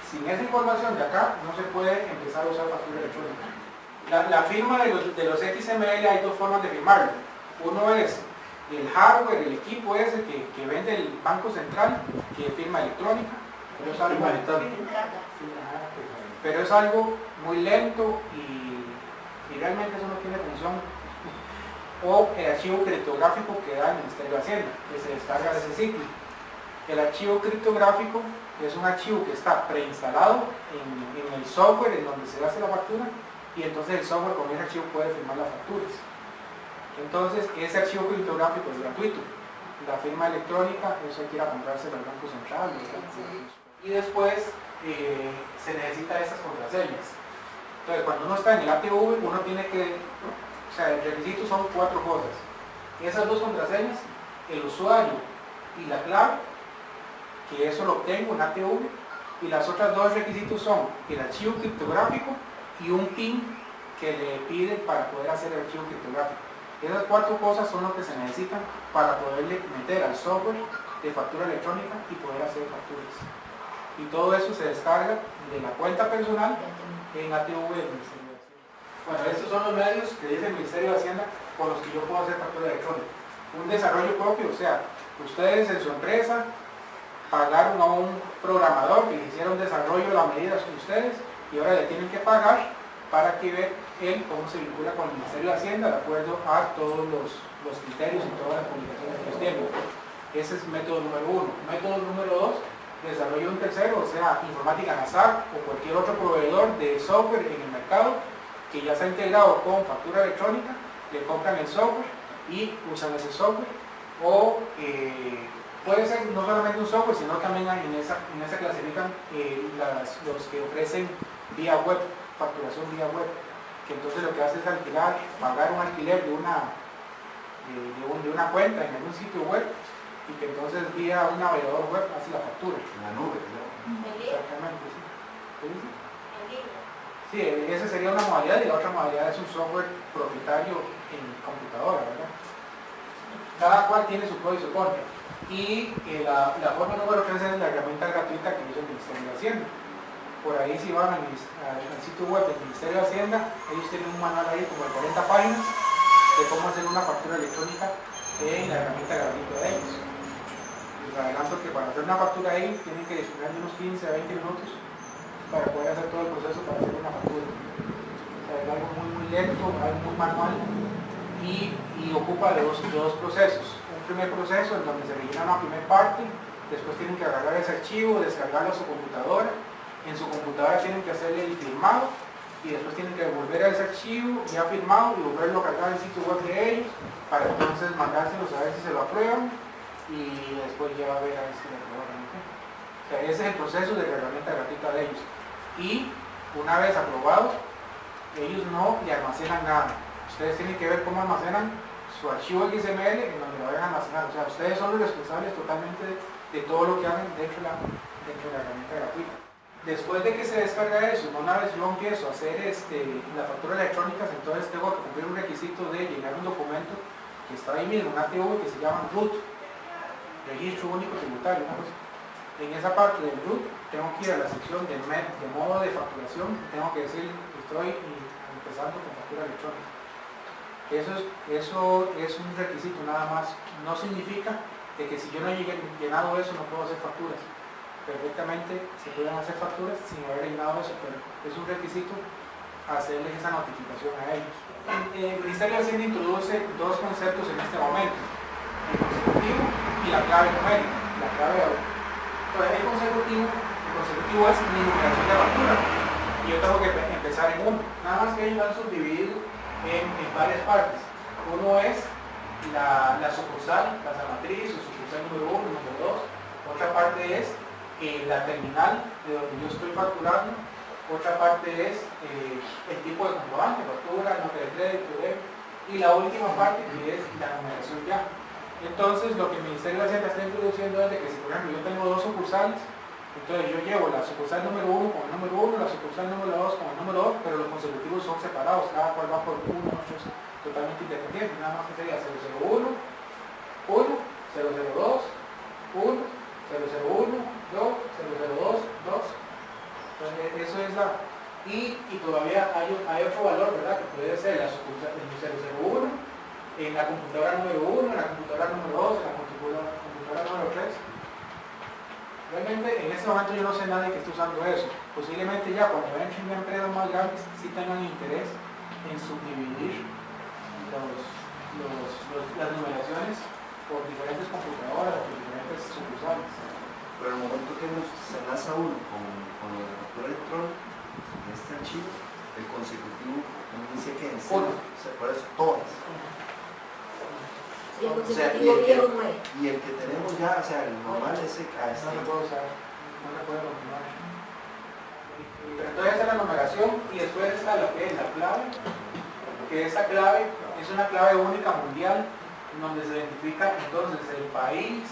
Sin esa información de acá no se puede empezar a usar factura electrónica. La firma de los XML hay dos formas de firmarlo. Uno es el hardware, el equipo ese que vende el Banco Central, que firma electrónica, pero es algo, pero es algo muy lento y realmente eso no tiene función. O el archivo criptográfico que da el Ministerio de Hacienda, que se descarga de ese sitio. El archivo criptográfico es un archivo que está preinstalado en el software en donde se hace la factura, y entonces el software con ese archivo puede firmar las facturas. Entonces ese archivo criptográfico es gratuito. La firma electrónica, eso hay que ir a comprárselo al Banco Central. Y después se necesita estas contraseñas. Entonces cuando uno está en el ATV, uno tiene que, o sea, el requisito son 4 cosas. Esas 2 contraseñas, el usuario y la clave, que eso lo obtengo en ATV, y las otras 2 requisitos son el archivo criptográfico y un PIN que le piden para poder hacer el archivo criptográfico. Esas 4 cosas son lo que se necesitan para poderle meter al software de factura electrónica y poder hacer facturas. Y todo eso se descarga de la cuenta personal en ATV del Ministerio de Hacienda. Bueno, estos son los medios que dice el Ministerio de Hacienda con los que yo puedo hacer factura electrónica. Un desarrollo propio, o sea, ustedes en su empresa pagaron a un programador que hiciera un desarrollo de la medida con ustedes y ahora le tienen que pagar para que vean él cómo se vincula con el Ministerio de Hacienda de acuerdo a todos los criterios y todas las publicaciones que ellos tienen. Ese es método número 1. Método número 2, desarrollo de un tercero, o sea, Informática Nasar o cualquier otro proveedor de software en el mercado que ya está integrado con factura electrónica, le compran el software y usan ese software. O puede ser no solamente un software, sino también en esa clasifican los que ofrecen vía web, facturación vía web, que entonces lo que hace es alquilar, pagar un alquiler de una cuenta en algún sitio web y que entonces vía un navegador web hace la factura. En la nube, claro. Exactamente, sí. ¿Qué dice? En línea. Sí, esa sería una modalidad, y la otra modalidad es un software propietario en computadora, ¿verdad? Cada cual tiene su pro y su contra. Y la forma número 3 es la herramienta gratuita que usa el Ministerio de Hacienda. Por ahí si van al sitio web del Ministerio de Hacienda, ellos tienen un manual ahí como de 40 páginas de cómo hacer una factura electrónica en la herramienta gratuita de ellos. Les adelanto que para hacer una factura ahí tienen que disponer de unos 15 a 20 minutos para poder hacer todo el proceso para hacer una factura. O sea, es algo muy lento, algo muy manual y ocupa de dos procesos. Un primer proceso en donde se rellena una primera parte, después tienen que agarrar ese archivo, descargarlo a su computadora. En su computadora tienen que hacerle el firmado y después tienen que devolver a ese archivo ya firmado y volverlo a cargar en el sitio web de ellos para entonces mandárselos a ver si se lo aprueban y después ya va a ver a ver si lo aprueban. O sea, ese es el proceso de la herramienta gratuita de ellos. Y una vez aprobado, ellos no le almacenan nada. Ustedes tienen que ver cómo almacenan su archivo XML en donde lo vayan a almacenar. O sea, ustedes son los responsables totalmente de todo lo que hagan dentro de la herramienta gratuita. Después de que se descarga eso, una vez yo empiezo a hacer la factura electrónica, entonces tengo que cumplir un requisito de llenar un documento que está ahí mismo, un ATV que se llama RUT, Registro Único Tributario, una cosa. En esa parte del RUT tengo que ir a la sección de modo de facturación, tengo que decir que estoy empezando con factura electrónica. Eso es un requisito nada más, no significa de que si yo no he llenado eso no puedo hacer facturas. Perfectamente se pueden hacer facturas sin haber llenado eso, pero es un requisito hacerles esa notificación a ellos. El Ministerio de Hacienda introduce 2 conceptos en este momento, el consecutivo y la clave numérica. La clave, pues el consecutivo es mi numeración de factura y yo tengo que empezar en uno, nada más que ellos lo han subdividido en varias partes. Uno es la sucursal, casa matriz o sucursal número 1, número 2. Otra parte es la terminal de donde yo estoy facturando. Otra parte es el tipo de comprobante, factura, nota de crédito, y la última parte que es la numeración ya. Entonces lo que el Ministerio de Hacienda está introduciendo es de que si por ejemplo yo tengo 2 sucursales, entonces yo llevo la sucursal número 1 con el número 1, la sucursal número 2 con el número 2, pero los consecutivos son separados, cada cual va por uno, es totalmente independiente, nada más que sería 001, 1, 002, 1, 001, 2, 002, 2. Entonces, eso es la... Y todavía hay otro valor, ¿verdad? Que puede ser la sucursal, el 001, en la computadora número 1, en la computadora número 2, en la computadora número 3. Realmente en este momento yo no sé nadie que esté usando eso. Posiblemente ya cuando entren en empresas más grandes sí tengan interés en subdividir las numeraciones por diferentes computadoras, por diferentes sucursales. Pero el momento que se enlaza uno con la factura electrónica, en este archivo, el consecutivo nos dice que en Uno. se puede todas. Y el O sea, consecutivo viejo muere. y el que tenemos ya, o sea, el normal ese No se puede usar, no se puede continuar. Pero entonces esa es la numeración y después está lo que es la clave, que esa clave es una clave única mundial donde se identifica entonces el país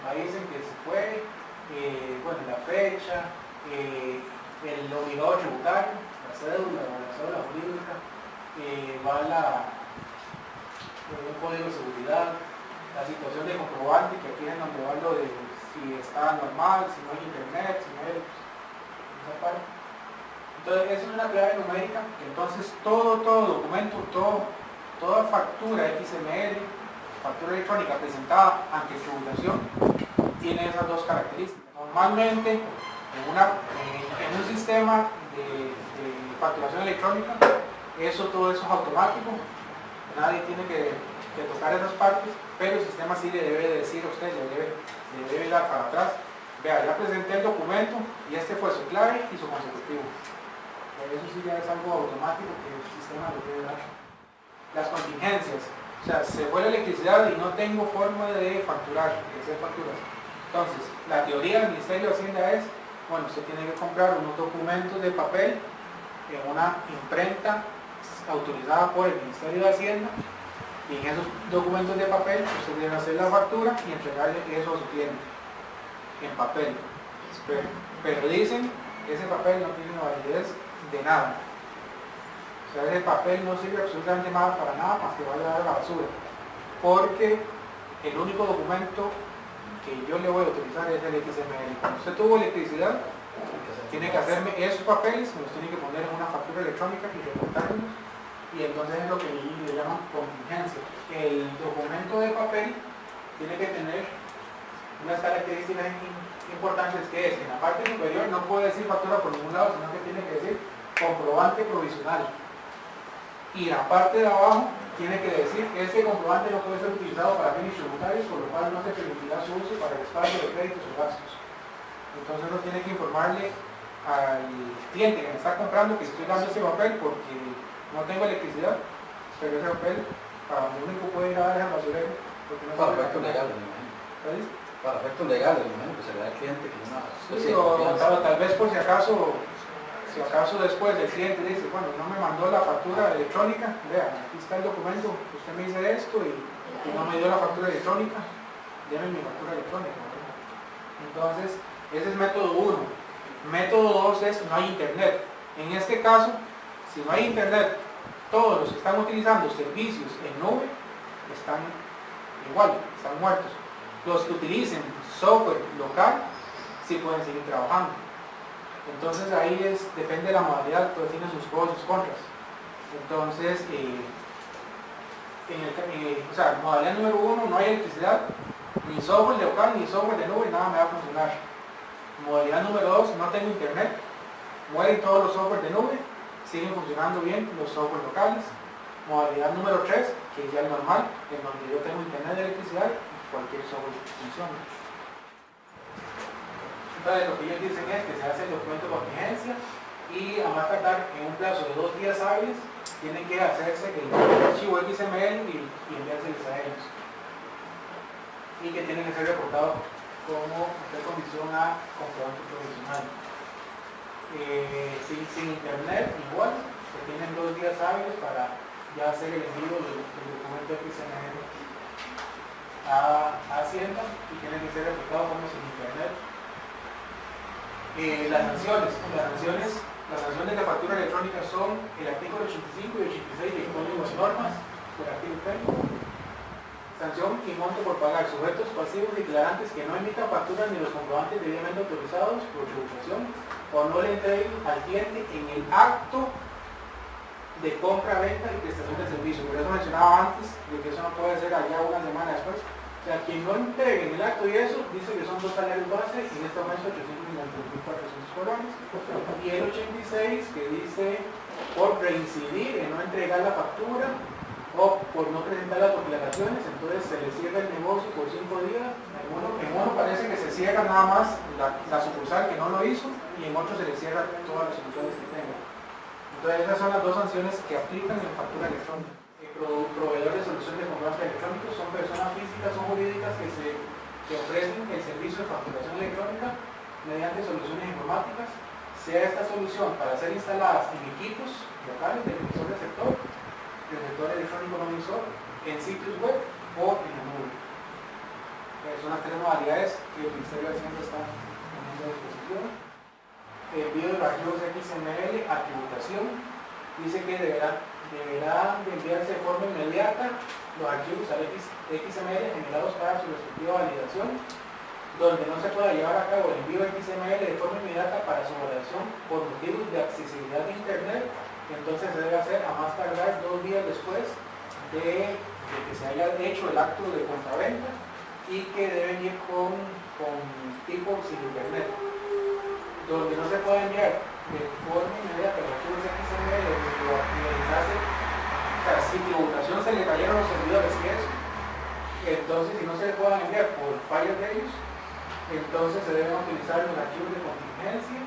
en que se fue, bueno, la fecha, el obligado tributario, la cédula jurídica, va un código de seguridad, la situación de comprobante, que aquí es donde va lo de si está normal, si no hay internet, si no hay esa parte. Entonces, esa es una clave numérica, entonces todo documento, toda factura XML, factura electrónica presentada ante tributación, tiene esas dos características. Normalmente, en un sistema de facturación electrónica, todo eso es automático, nadie tiene que tocar esas partes, pero el sistema sí le debe decir a usted, le debe dar para atrás, vea, ya presenté el documento y este fue su clave y su consecutivo. Eso sí ya es algo automático que el sistema le debe dar. Las contingencias, o sea, se fue la electricidad y no tengo forma de facturar, de hacer facturas. Entonces, la teoría del Ministerio de Hacienda es, bueno, usted tiene que comprar unos documentos de papel en una imprenta autorizada por el Ministerio de Hacienda, y en esos documentos de papel usted debe hacer la factura y entregarle eso a su cliente en papel. Pero dicen que ese papel no tiene validez de nada. O sea, ese papel no sirve absolutamente nada para nada más que vaya a dar a la basura, porque el único documento que yo le voy a utilizar es el XML. Cuando usted tuvo electricidad, tiene que hacerme esos papeles, me los tiene que poner en una factura electrónica y reportármelos, y entonces es lo que le llaman contingencia. El documento de papel tiene que tener unas características importantes, que es, en la parte superior no puede decir factura por ningún lado, sino que tiene que decir comprobante provisional, y la parte de abajo tiene que decir que ese comprobante no puede ser utilizado para fines tributarios, por lo cual no se permitirá su uso para el respaldo de créditos o gastos. Entonces uno tiene que informarle al cliente que me está comprando que estoy dando ese papel porque no tengo electricidad, pero ese papel para lo único puede ir a dar al basurero, porque no Para sirve efectos nada. legales, me imagino. ¿Sabes? Para efectos legales, me imagino que se le da al cliente que una especie Sí, de o confianza. tal vez por si acaso después el cliente dice, bueno, no me mandó la factura electrónica, vea, aquí está el documento, usted me dice esto y no me dio la factura electrónica, déme mi factura electrónica. Entonces, ese es método 1. Método 2 es no hay internet. En este caso, si no hay internet, todos los que están utilizando servicios en nube están igual, están muertos. Los que utilicen software local sí pueden seguir trabajando. Entonces ahí depende de la modalidad, pues tiene sus pros y sus contras. Entonces, o sea, modalidad número 1, no hay electricidad, ni software local ni software de nube, nada me va a funcionar. Modalidad número 2, no tengo internet, mueren todos los software de nube, siguen funcionando bien los software locales. Modalidad número 3, que es ya el normal, en donde yo tengo internet de electricidad y cualquier software funciona. Entonces lo que ellos dicen es que se hace el documento de contingencia y a más tardar en un plazo de 2 días hábiles tiene que hacerse el archivo XML y enviárseles a ellos. Y que tiene que ser reportado como de condición a comprobante provisional. Sin internet igual, se tienen 2 días hábiles para ya hacer el envío del documento XML a Hacienda y tiene que ser reportado como sin internet. Las sanciones de factura electrónica son el artículo 85 y 86 del Código de Normas, por artículo 30. Sanción y monto por pagar sujetos pasivos declarantes que no emitan facturas ni los comprobantes debidamente autorizados por tributación o no le entreguen al cliente en el acto de compra, venta y prestación de servicio. Por eso mencionaba antes de que eso no puede ser allá una semana después. O sea, quien no entregue en el acto y eso, dice que son 2 salarios base, y en este momento 892.400 colones. Y el 86 que dice por reincidir en no entregar la factura o por no presentar las declaraciones, entonces se le cierra el negocio por 5 días. En uno parece que se cierra nada más la sucursal que no lo hizo, y en otro se le cierra todas las sucursales que tenga. Entonces esas son las 2 sanciones que aplican en factura electrónica. Proveedores de solución de comprobante electrónico son personas físicas o jurídicas que ofrecen el servicio de facturación electrónica mediante soluciones informáticas, sea esta solución para ser instaladas en equipos locales del emisor receptor electrónico no emisor, en sitios web o en la nube. Son las 3 modalidades que el Ministerio de Hacienda está poniendo a disposición. Envío de los archivos XML a tributación. Dice que deberán de enviarse de forma inmediata los archivos al XML generados para su respectiva validación. Donde no se pueda llevar a cabo el envío de XML de forma inmediata para su validación por motivos de accesibilidad de Internet, entonces se debe hacer a más tardar 2 días después de que se haya hecho el acto de compraventa, y que deben ir con tipo sin Internet. Donde no se puede enviar de forma inmediata los archivos XML, o sea, si tributación se le cayeron los servidores y eso, entonces si no se le pueden enviar por fallos de ellos, entonces se deben utilizar los archivos de contingencia,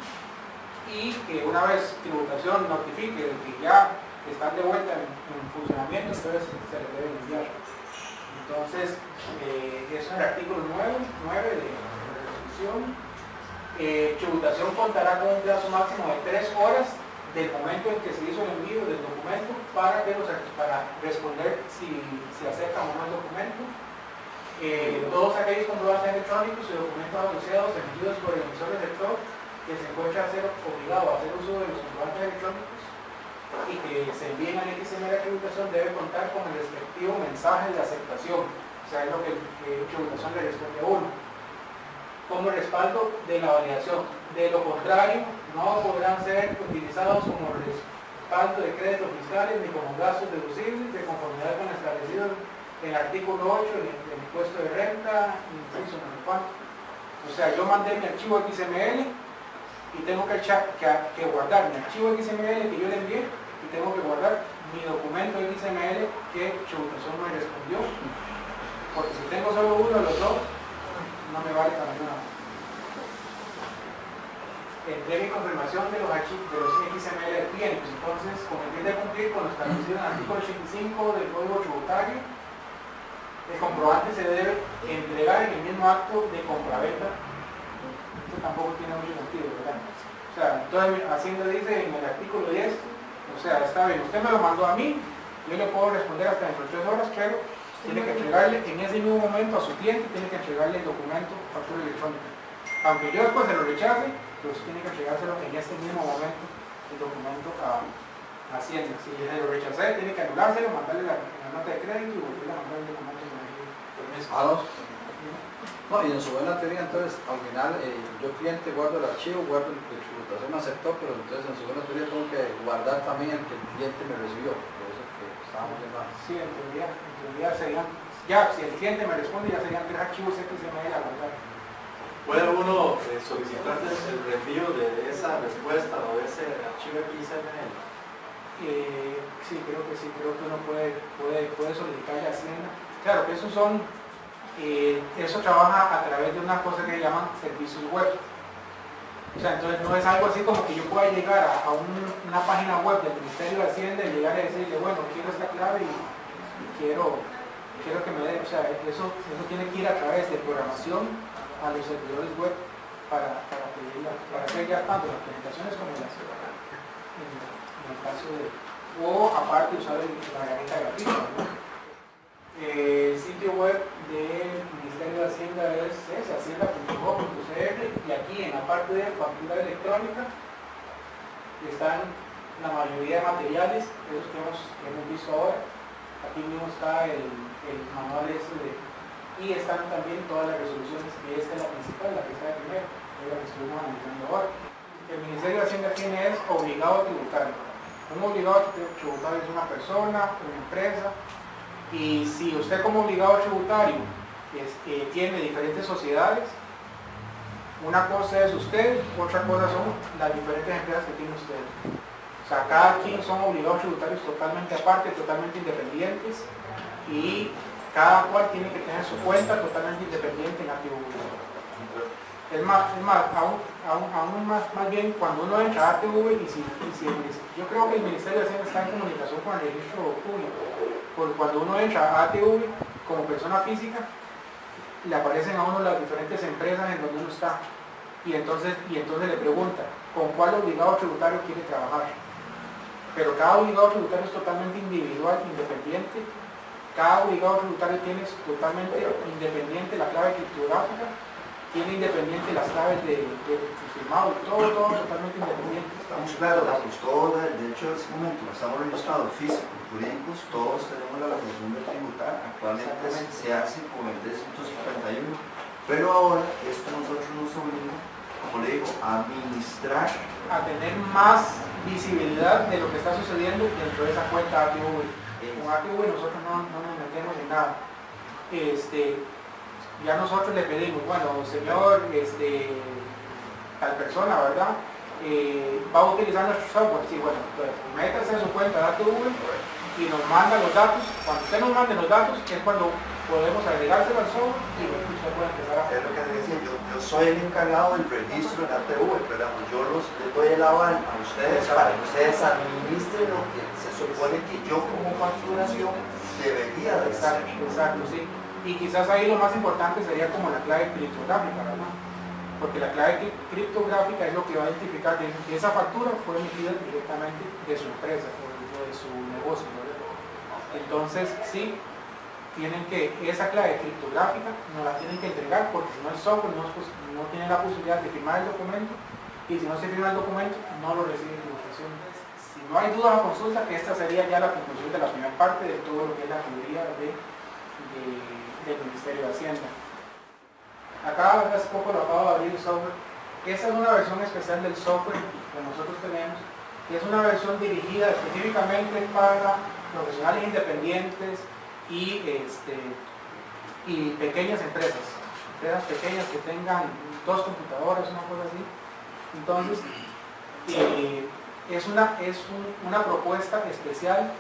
y que una vez tributación notifique de que ya están de vuelta en funcionamiento, entonces se les debe enviar. Entonces, eso es el artículo 9 de la resolución. Tributación contará con un plazo máximo de 3 horas del momento en que se hizo el envío del documento para responder si aceptan o no el documento. Todos aquellos comprobantes electrónicos y documentos asociados emitidos por el emisor receptor que se encuentra obligado a hacer uso de los comprobantes electrónicos y que se envíen al XML de tributación debe contar con el respectivo mensaje de aceptación, o sea, es lo que tributación le responde a uno, como respaldo de la validación. De lo contrario, no podrán ser utilizados como respaldo de créditos fiscales ni como gastos deducibles de conformidad con lo establecido en el artículo 8 del impuesto de renta, inciso no sé cuánto. O sea, yo mandé mi archivo XML y tengo que guardar mi archivo XML que yo le envié, y tengo que guardar mi documento XML que tributación me respondió, porque si tengo solo uno de los dos, no me vale para nada. Entrega y confirmación de los archivos de los XML de clientes. Entonces, con el fin de cumplir con lo establecido en el artículo 85 del Código Tributario, el comprobante se debe entregar en el mismo acto de compraventa. Esto tampoco tiene mucho sentido, ¿verdad? O sea, entonces Hacienda dice en el artículo 10, o sea, está bien, usted me lo mandó a mí, yo le puedo responder hasta dentro de 3 horas, pero tiene que entregarle en ese mismo momento a su cliente, tiene que entregarle el documento, factura electrónica. Aunque yo después se lo rechace, pues tiene que entregárselo en este mismo momento, el documento a Hacienda. Si se lo rechacé, tiene que anulárselo, mandarle la nota de crédito y volver a mandar el documento. No, y en su buena teoría, entonces, al final, yo cliente guardo el archivo, guardo el que tributación me aceptó, pero entonces en su buena teoría tengo que guardar también el que el cliente me recibió. Por eso que estábamos viendo. Sí, en teoría serían, ya, si el cliente me responde, ya serían 3 archivos XML a guardar. ¿Puede uno solicitar el reenvío de esa respuesta o de ese archivo XML? Sí, creo que uno puede solicitarle a Hacienda. Claro que esos son, eso trabaja a través de una cosa que llaman servicios web. O sea, entonces no es algo así como que yo pueda llegar a una página web del Ministerio de Hacienda y llegar a decirle, bueno, quiero esta clave y quiero que me dé. O sea, eso tiene que ir a través de programación a los servidores web para hacer ya tanto las presentaciones como las en el caso de, o aparte usar la herramienta gratuita, ¿no? El sitio web del Ministerio de Hacienda es hacienda.gov.cr, y aquí en la parte de factura electrónica están la mayoría de materiales, esos que hemos visto ahora. Aquí mismo está el manual y están también todas las resoluciones, que esta es la principal, la que está de primero, es la que estuvimos analizando ahora. El Ministerio de Hacienda tiene es obligado a tributar. Un obligado tributario es una persona, una empresa, y si usted como obligado tributario tiene diferentes sociedades, una cosa es usted, otra cosa son las diferentes empresas que tiene usted. O sea, cada quien son obligados tributarios totalmente aparte, totalmente independientes, y cada cual tiene que tener su cuenta totalmente independiente en ATV. Es más, aún más bien cuando uno entra a ATV yo creo que el Ministerio de Hacienda está en comunicación con el registro público, porque cuando uno entra a ATV como persona física, le aparecen a uno las diferentes empresas en donde uno está, y entonces le pregunta con cuál obligado tributario quiere trabajar. Pero cada obligado tributario es totalmente individual, independiente. Cada obligado tributario tiene totalmente independiente la clave criptográfica, tiene independiente las claves de firmado, todo totalmente independiente. Estamos claros, todo, de hecho, en este momento estamos registrados físicos, jurídicos, todos tenemos la obligación de tributar. Actualmente se hace con el D151, pero ahora esto nosotros nos obliga, como le digo, a administrar, a tener más visibilidad de lo que está sucediendo dentro de esa cuenta ATV. Con ATV nosotros no nos metemos en nada. Ya nosotros le pedimos, bueno, señor, tal persona, ¿verdad? Va a utilizar nuestro software. Sí, bueno, pues métase en su cuenta de ATV y nos manda los datos. Cuando usted nos mande los datos, es cuando podemos agregárselo al software y usted puede empezar a hacer. Es lo que decía, yo soy el encargado del registro en ATV, pero yo les doy el aval a ustedes para que ustedes administren lo que se supone que yo como facturación debería de hacer. Exacto, sí. Y quizás ahí lo más importante sería como la clave criptográfica, ¿verdad? Porque la clave criptográfica es lo que va a identificar que esa factura fue emitida directamente de su empresa o de su negocio, ¿verdad? Entonces, sí, esa clave criptográfica nos la tienen que entregar, porque si no el software no tiene la posibilidad de firmar el documento, y si no se firma el documento, no lo recibe tributación. Si no hay dudas o consulta, que esta sería ya la conclusión de la primera parte de todo lo que es la teoría del Ministerio de Hacienda. Acá hace poco lo acabo de abrir el software. Esta es una versión especial del software que nosotros tenemos, que es una versión dirigida específicamente para profesionales independientes y pequeñas empresas pequeñas que tengan 2 computadoras, una cosa así. Entonces, es una propuesta especial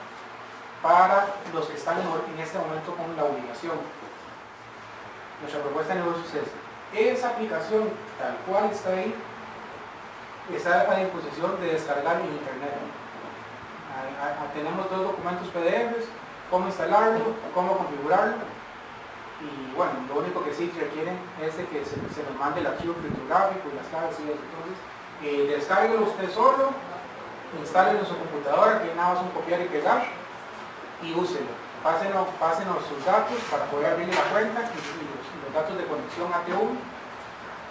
para los que están en este momento con la obligación. Nuestra propuesta de negocios es, esa aplicación tal cual está ahí, está a disposición de descargar en internet. Tenemos 2 documentos PDFs, cómo instalarlo, cómo configurarlo, y bueno, lo único que sí requieren es de que se nos mande el archivo criptográfico y las claves y eso. Entonces, descárguelo usted solo, instálelo en su computadora, que nada más un copiar y pegar, y úselo. Pásenos sus datos para poder abrirle la cuenta y los datos de conexión ATV,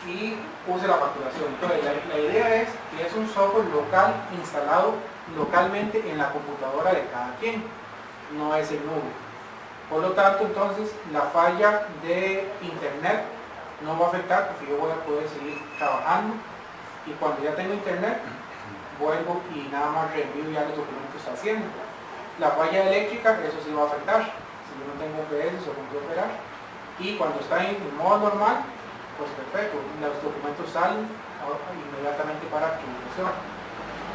y use la facturación. Entonces, la idea es que es un software local instalado localmente en la computadora de cada quien, no es en nube. Por lo tanto, entonces, la falla de internet no va a afectar, porque yo voy a poder seguir trabajando, y cuando ya tengo internet, vuelvo y nada más reenvío ya los documentos que está haciendo. La falla eléctrica, eso sí va a afectar, si yo no tengo PS o con qué operar, y cuando está en modo normal, pues perfecto, los documentos salen inmediatamente para actualización.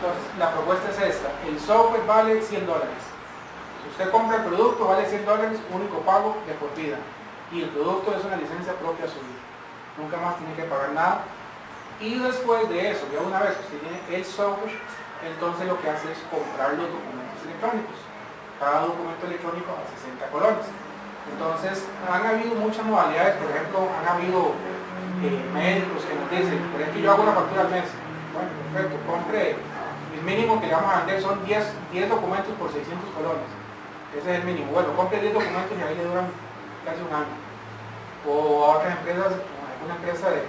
Entonces, la propuesta es esta: el software vale $100. Si usted compra el producto, vale $100, único pago de por vida, y el producto es una licencia propia suya, nunca más tiene que pagar nada. Y después de eso, ya una vez que usted tiene el software, entonces lo que hace es comprar los documentos electrónicos, cada documento electrónico a 60 colones. Entonces, han habido muchas modalidades. Por ejemplo, han habido médicos que nos dicen, por ejemplo, yo hago una factura al mes. Bueno, perfecto, compre, el mínimo que le vamos a vender son 10 documentos por 600 colones. Ese es el mínimo. Bueno, compre 10 documentos y ahí le duran casi un año. O a otras empresas, alguna empresa de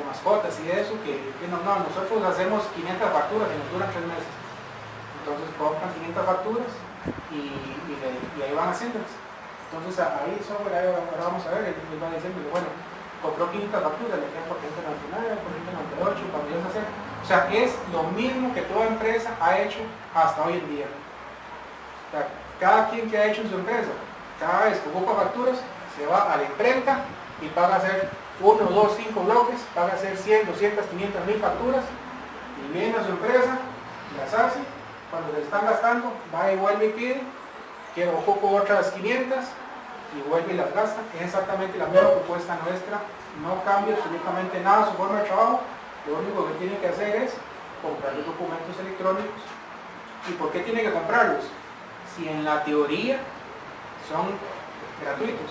mascotas y eso, que nosotros hacemos 500 facturas y nos duran 3 meses. Entonces compran 500 facturas y ahí van haciéndolas. Entonces ahí el software, ahora vamos a ver, él va diciendo, bueno, compró 500 facturas, le quedan por 199, por 198, cuando ellos hacen sea, es lo mismo que toda empresa ha hecho hasta hoy en día. O sea, cada quien que ha hecho en su empresa, cada vez que ocupa facturas, se va a la imprenta y paga hacer 1, 2, 5 bloques, paga hacer 100, 200, 500 mil facturas y viene a su empresa, las hace, cuando se están gastando, va y vuelve y pide, que ocupo otras 500 y vuelve y las gasta. Es exactamente la misma propuesta nuestra, no cambia absolutamente nada su forma de trabajo, lo único que tiene que hacer es comprar los documentos electrónicos. ¿Y por qué tiene que comprarlos? Si en la teoría son gratuitos.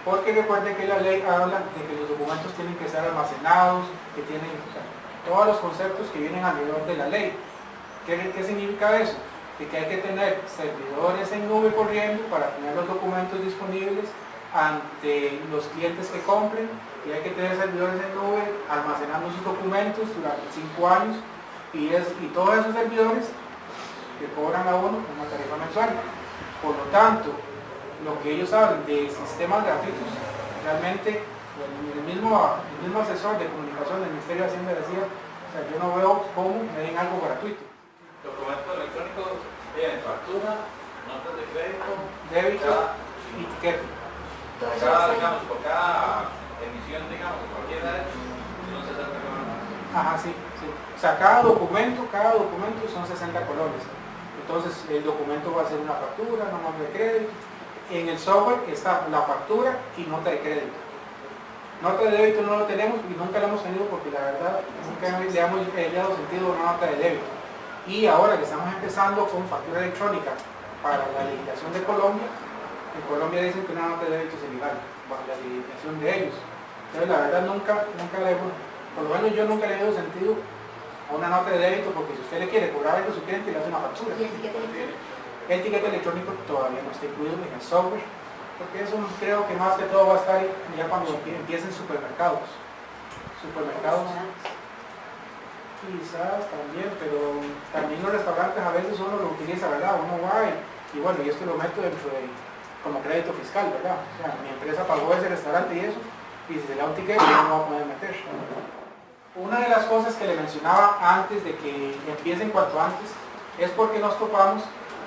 Porque recuerden que la ley habla de que los documentos tienen que ser almacenados, que tienen, o sea, todos los conceptos que vienen alrededor de la ley. ¿Qué significa eso? De que hay que tener servidores en nube corriendo para tener los documentos disponibles ante los clientes que compren, y hay que tener servidores en nube almacenando sus documentos durante 5 años, y todos esos servidores que cobran a uno una tarifa mensual. Por lo tanto, lo que ellos hablan de sistemas gratuitos, realmente el mismo asesor de comunicación del Ministerio de Hacienda decía, o sea, yo no veo cómo me den algo gratuito. Documentos electrónicos tienen factura, notas de crédito, Débito y etiqueta. Por cada emisión, digamos, de cualquiera de ellos, son 60 colones. Ajá, sí. O sea, cada documento son 60 colones. Entonces, el documento va a ser una factura, no nota de crédito. En el software está la factura y nota de crédito. Nota de débito no lo tenemos y nunca lo hemos tenido porque la verdad nunca le hemos dado sentido a una nota de débito. Y ahora que estamos empezando con factura electrónica para la legislación de Colombia, en Colombia dicen que una nota de débito es ilegal, bajo la legislación de ellos. Entonces la verdad nunca le hemos, por lo menos yo nunca le he dado sentido a una nota de débito, porque si usted le quiere cobrar algo a su cliente, le hace una factura. ¿Y el etiquete electrónico? El etiquete electrónico todavía no está incluido en el software, porque eso creo que más que todo va a estar ya cuando empiecen supermercados. Quizás también, pero también los restaurantes a veces uno lo utiliza, ¿verdad? Uno va y bueno, y esto lo meto dentro de como crédito fiscal, ¿verdad? O sea, mi empresa pagó ese restaurante y eso, y si se le da un ticket, no lo va a poder meter. Una de las cosas que le mencionaba antes de que empiecen cuanto antes es porque nos topamos,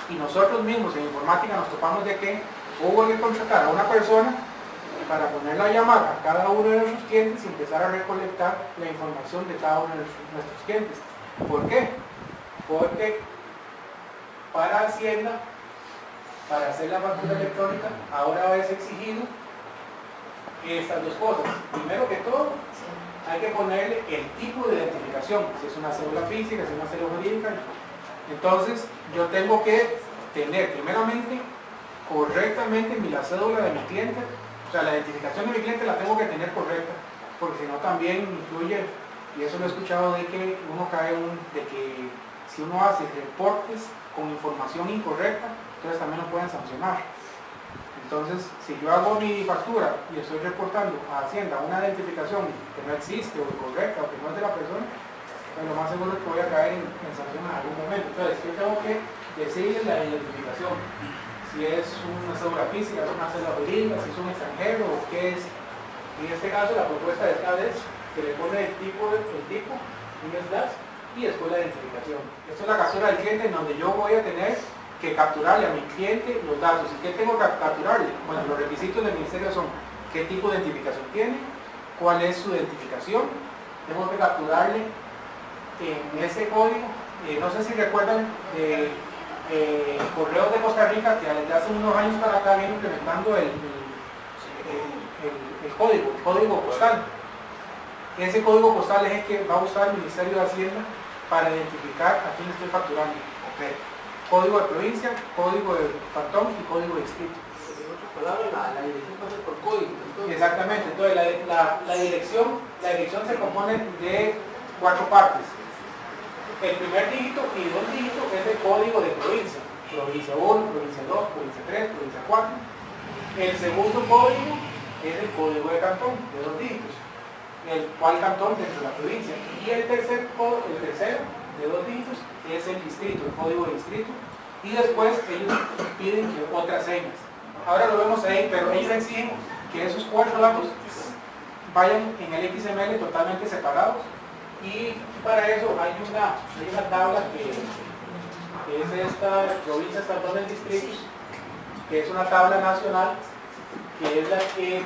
y nosotros mismos en informática nos topamos de que hubo que contratar a una persona para ponerla a llamar a cada uno de nuestros clientes y empezar a recolectar la información de cada uno de nuestros clientes. ¿Por qué? Porque para Hacienda, para hacer la factura electrónica, ahora es exigido estas dos cosas. Primero que todo, hay que ponerle el tipo de identificación, si es una cédula física, si es una cédula jurídica. Entonces, yo tengo que tener primeramente correctamente la cédula de mi cliente. O sea, la identificación de mi cliente la tengo que tener correcta, porque si no también incluye, y eso lo he escuchado, de que uno cae de que si uno hace reportes con información incorrecta, entonces también lo pueden sancionar. Entonces, si yo hago mi factura y estoy reportando a Hacienda una identificación que no existe o incorrecta o que no es de la persona, pues lo más seguro es que voy a caer en sanción en algún momento. Entonces, yo tengo que decirles la identificación. Si es una cédula física, es una cédula jurídica, si es un extranjero o qué es. En este caso la propuesta de esta vez que le pone el tipo, un slash y después la identificación. Esto es la captura del cliente en donde yo voy a tener que capturarle a mi cliente los datos. ¿Y qué tengo que capturarle? Bueno, los requisitos del ministerio son qué tipo de identificación tiene, cuál es su identificación. Tengo que capturarle en ese código, no sé si recuerdan Correos de Costa Rica, que desde hace unos años para acá viene implementando el código postal. Ese código postal es el que va a usar el Ministerio de Hacienda para identificar a quién estoy facturando. Okay. Código de provincia, código de cantón y código de distrito. En otras palabras, la dirección pasa por código. Entonces. Exactamente, entonces la dirección se compone de 4 partes. El primer dígito y 2 dígitos es el código de provincia. Provincia 1, provincia 2, provincia 3, provincia 4. El segundo código es el código de cantón, de 2 dígitos. El cual cantón dentro de la provincia. Y el tercero, de 2 dígitos, es el distrito, el código de distrito. Y después ellos piden otras señas. Ahora lo vemos ahí, pero ellos exigen que esos 4 datos vayan en el XML totalmente separados Y para eso hay una tabla que es esta provincia estatal del distrito, que es una tabla nacional, que es la que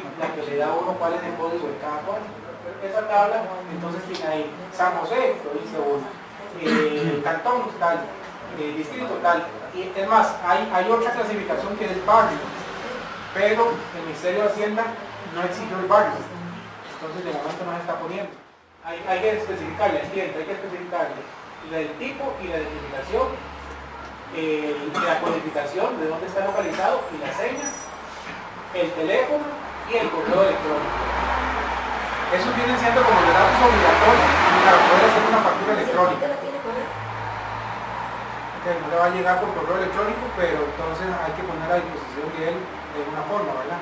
le da a uno cuál es el código de cada cual. Esa tabla, entonces tiene ahí San José, provincia 1, Cantón tal, distrito tal, y es más, hay otra clasificación que es el barrio, pero el Ministerio de Hacienda no exigió el barrio, entonces de momento no se está poniendo. Hay que especificarle al cliente, hay que especificarle el tipo y la identificación, la codificación de dónde está localizado y las señas, el teléfono y el correo electrónico. Esos vienen siendo como los datos obligatorios para poder hacer una factura electrónica. Okay, no le va a llegar por correo electrónico, pero entonces hay que poner a disposición de él de alguna forma, ¿verdad?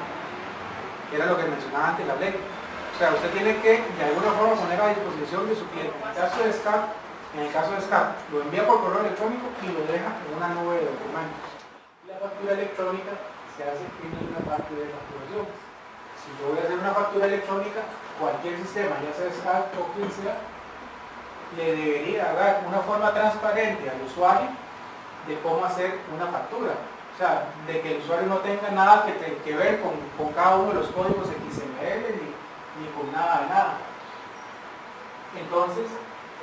Que era lo que mencionaba antes la ley. O sea, usted tiene que de alguna forma poner a disposición de su cliente. En el caso de SCAP, lo envía por correo electrónico y lo deja en una nube de documentos. La factura electrónica se hace en una parte de facturación. Si yo voy a hacer una factura electrónica, cualquier sistema, ya sea SCAP o quien sea, le debería dar una forma transparente al usuario de cómo hacer una factura. O sea, de que el usuario no tenga nada que ver con cada uno de los códigos XML ni con nada de nada. Entonces,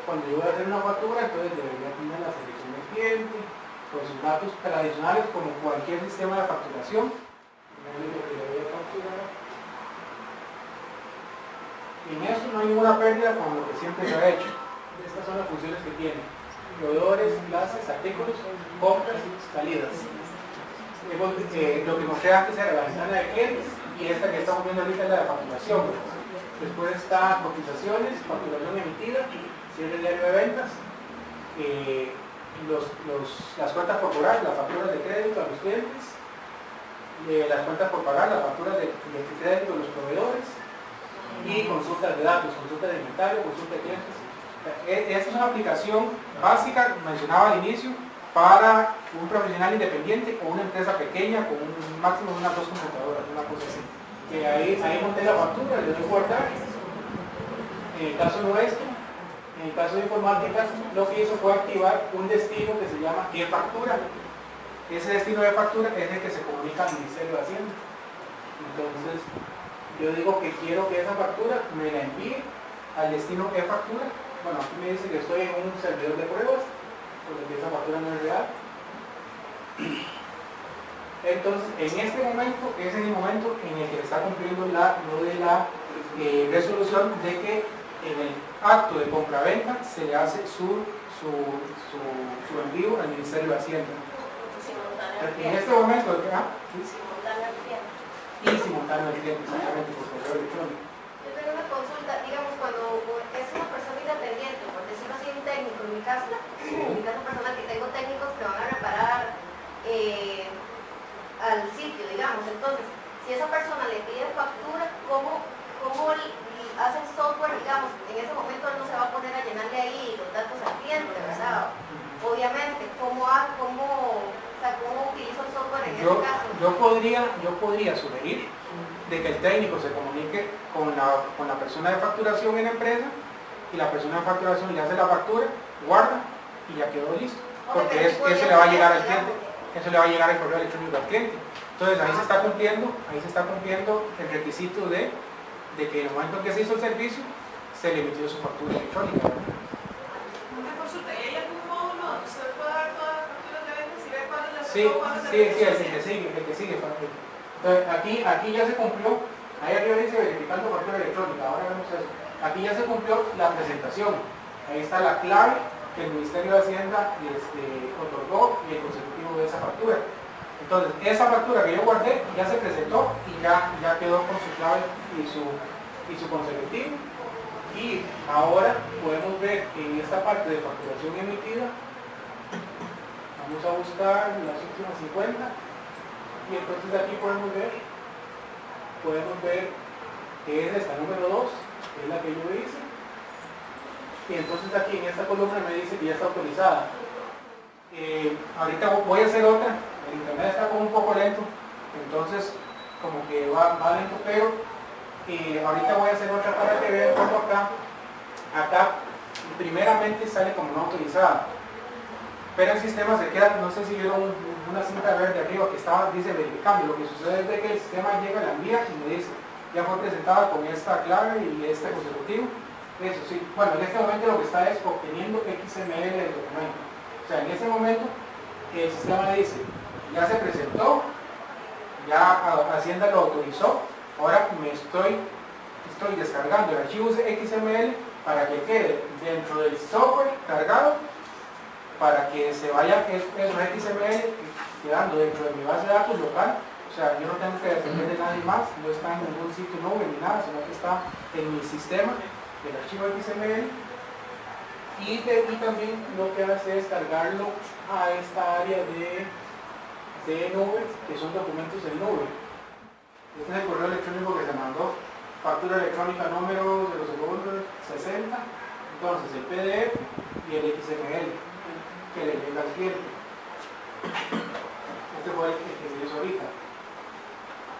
cuando yo voy a hacer una factura, entonces debería tener la selección del cliente, con sus datos tradicionales como cualquier sistema de facturación. Y en eso no hay ninguna pérdida con lo que siempre se ha hecho. Estas son las funciones que tiene: proveedores, clases, artículos, compras, salidas. Lo que mostré antes era la ventana de clientes y esta que estamos viendo ahorita es la de facturación. Después está cotizaciones, facturación emitida, cierre diario de ventas, las cuentas por cobrar, las facturas de crédito a los clientes, las cuentas por pagar, las facturas de crédito a los proveedores y consultas de datos, consultas de inventario, consultas de clientes. Esta es una aplicación básica, mencionaba al inicio, para un profesional independiente o una empresa pequeña con un máximo de unas 2 computadoras, una cosa así. Que ahí monté la factura, le doy guardar. En el caso nuestro, en el caso de informática, lo que hizo fue activar un destino que se llama e-factura. Ese destino de factura es el que se comunica al Ministerio de Hacienda. Entonces, yo digo que quiero que esa factura me la envíe al destino e-factura. Bueno, aquí me dice que estoy en un servidor de pruebas, porque esa factura no es real. Entonces, en este momento, es el momento en el que está cumpliendo lo de la resolución de que en el acto de compraventa se le hace su envío al Ministerio de Hacienda. En este momento, y simultáneo al cliente, exactamente, por correo electrónico. Yo tengo una consulta, digamos, cuando es una persona independiente, por decirlo así, un técnico, en mi caso personal, que tengo técnicos que van a reparar al sitio, digamos. Entonces, si esa persona le pide factura, ¿cómo hacen software, digamos? En ese momento él no se va a poner a llenarle ahí los datos al cliente, ¿verdad? Obviamente, ¿cómo utilizo el software en ese caso? Yo podría sugerir de que el técnico se comunique con la persona de facturación en la empresa y la persona de facturación le hace la factura, guarda y ya quedó listo. Porque eso le va a llegar al cliente, eso le va a llegar el correo electrónico al cliente. Entonces ahí se está cumpliendo el requisito de que en el momento en que se hizo el servicio, se le emitió su factura electrónica. Una consulta, ¿y hay algún módulo donde usted pueda dar todas las facturas de ventas y ver cuál es la Sí, el que sigue. Entonces, aquí ya se cumplió, ahí arriba dice verificando factura electrónica, ahora vemos eso. Aquí ya se cumplió la presentación, ahí está la clave que el Ministerio de Hacienda otorgó y el consecutivo de esa factura. Entonces, esa factura que yo guardé ya se presentó y ya quedó con su clave y su consecutivo. Y ahora podemos ver en esta parte de facturación emitida, vamos a buscar las últimas 50 y entonces aquí podemos ver que es esta número 2, que es la que yo hice, y entonces aquí en esta columna me dice que ya está autorizada. Ahorita voy a hacer otra, el internet está como un poco lento, entonces como que va lento, pero ahorita voy a hacer otra para que vean cómo acá primeramente sale como no autorizada, pero el sistema se queda, no sé si vieron una cinta verde arriba que estaba, dice verificando. Lo que sucede es de que el sistema llega, la envía y me dice, ya fue presentada con esta clave y este consecutivo. Eso sí, bueno, en este momento lo que está es obteniendo XML del documento. O sea, en ese momento el sistema dice, ya se presentó, ya Hacienda lo autorizó, ahora me estoy descargando el archivo XML para que quede dentro del software cargado, para que se vaya esos XML quedando dentro de mi base de datos local. O sea, yo no tengo que depender de nadie más, no está en ningún sitio nube ni nada, sino que está en mi sistema, el archivo XML. Y también lo que hace es cargarlo a esta área de nube, que son documentos en nube. Este es el correo electrónico que se mandó, factura electrónica número 00160, entonces el PDF y el XML que le llega al cliente. Este fue el que se hizo ahorita.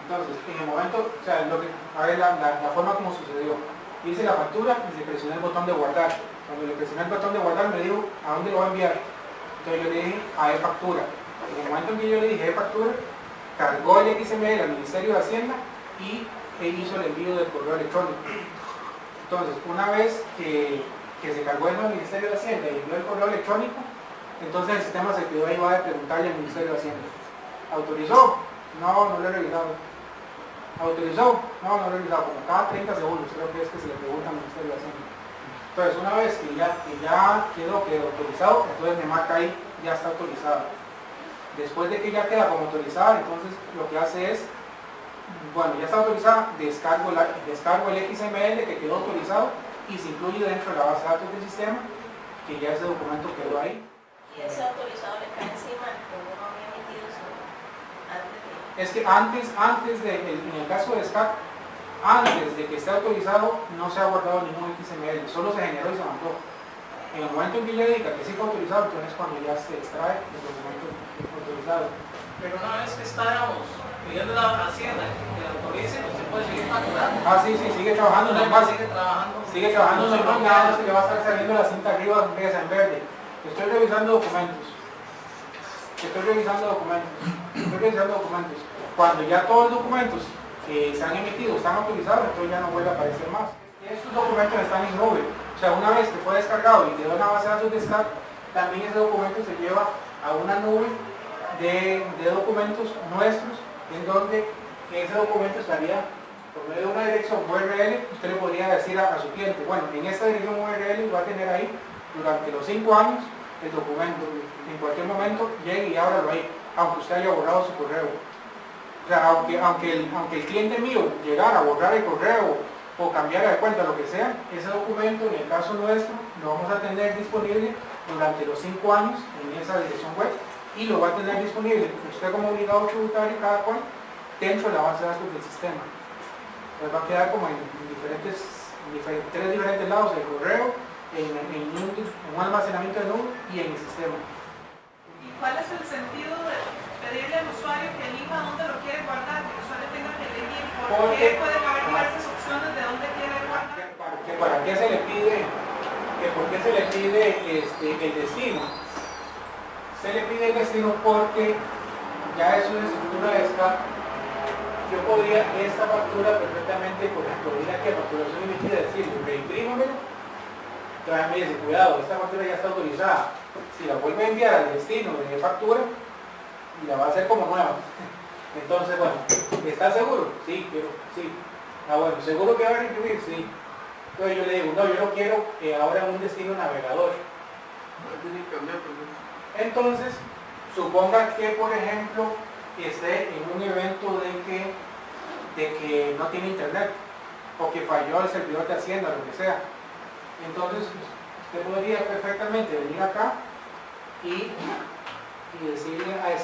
Entonces, en el momento, o sea, a ver la forma como sucedió. Hice la factura y le presioné el botón de guardar. Cuando le presioné el botón de guardar me dijo, ¿a dónde lo va a enviar? Entonces yo le dije, a e-factura. En el momento en que yo le dije e-factura, cargó el XML al Ministerio de Hacienda y hizo el envío del correo electrónico. Entonces, una vez que se cargó eso al Ministerio de Hacienda y envió el correo electrónico, entonces el sistema se quedó ahí, va a preguntarle al Ministerio de Hacienda. ¿Autorizó? No, no lo he revisado. ¿Autorizó? No, no lo he revisado. Como cada 30 segundos creo que es que se le pregunta al Ministerio de Hacienda. Entonces, una vez que ya quedó autorizado, entonces me marca ahí, ya está autorizado. Después de que ya queda como autorizada, entonces lo que hace es, bueno, ya está autorizada, descargo el XML que quedó autorizado y se incluye dentro de la base de datos del sistema, que ya ese documento quedó ahí. Y ese autorizado le cae encima como no había emitido eso antes de... Es que en el caso de SCAC, antes de que esté autorizado, no se ha guardado ningún XML, solo se generó y se mandó. En el momento en que ya indica que sí fue autorizado, entonces es cuando ya se extrae el documento autorizado. Pero una vez que estábamos pidiendo a la Hacienda que la autorice, no se puede seguir facturando. Ah, sí, sigue trabajando normal. Sigue trabajando normal, nada más que le va a estar saliendo la cinta arriba en verde. Estoy revisando documentos. Cuando ya todos los documentos que se han emitido están autorizados, entonces ya no vuelve a aparecer más. Estos documentos están en nube. O sea, una vez que fue descargado y quedó en la base de datos de SCAC, también ese documento se lleva a una nube de documentos nuestros, en donde ese documento estaría por medio de una dirección URL. Usted le podría decir a su cliente, bueno, en esta dirección URL va a tener ahí durante los 5 años el documento. En cualquier momento llegue y ábralo ahí, aunque usted haya borrado su correo. O sea, aunque el cliente mío llegara a borrar el correo o cambiar de cuenta, lo que sea, ese documento, en el caso nuestro, lo vamos a tener disponible durante los 5 años en esa dirección web y lo va a tener disponible usted como obligado tributario cada cual dentro de la base de datos del sistema. Entonces va a quedar como en tres diferentes lados, el correo, en un almacenamiento de nube y en el sistema. ¿Y cuál es el sentido de pedirle al usuario que elija dónde lo quiere guardar? Que el usuario tenga que elegir por qué pueden haber diversas opciones de dónde quiere guardar. ¿Para qué se le pide? ¿Por qué se le pide el destino? Se le pide el destino porque ya es una estructura de SCAC. Yo podría esta factura perfectamente, por ejemplo, ir aquí a facturación emitida, decirle, reimprímamelo. Entonces me dice, cuidado, esta factura ya está autorizada. Si la vuelve a enviar al destino de factura, y la va a hacer como nueva. Entonces, bueno, ¿está seguro? Sí, sí. Ah, bueno, ¿seguro que va a reimprimir? Sí. Entonces yo le digo, no, yo no quiero ahora un destino navegador. Entonces, suponga que, por ejemplo, esté en un evento de que no tiene internet o que falló el servidor de Hacienda, lo que sea. Entonces, usted podría perfectamente venir acá y decirle a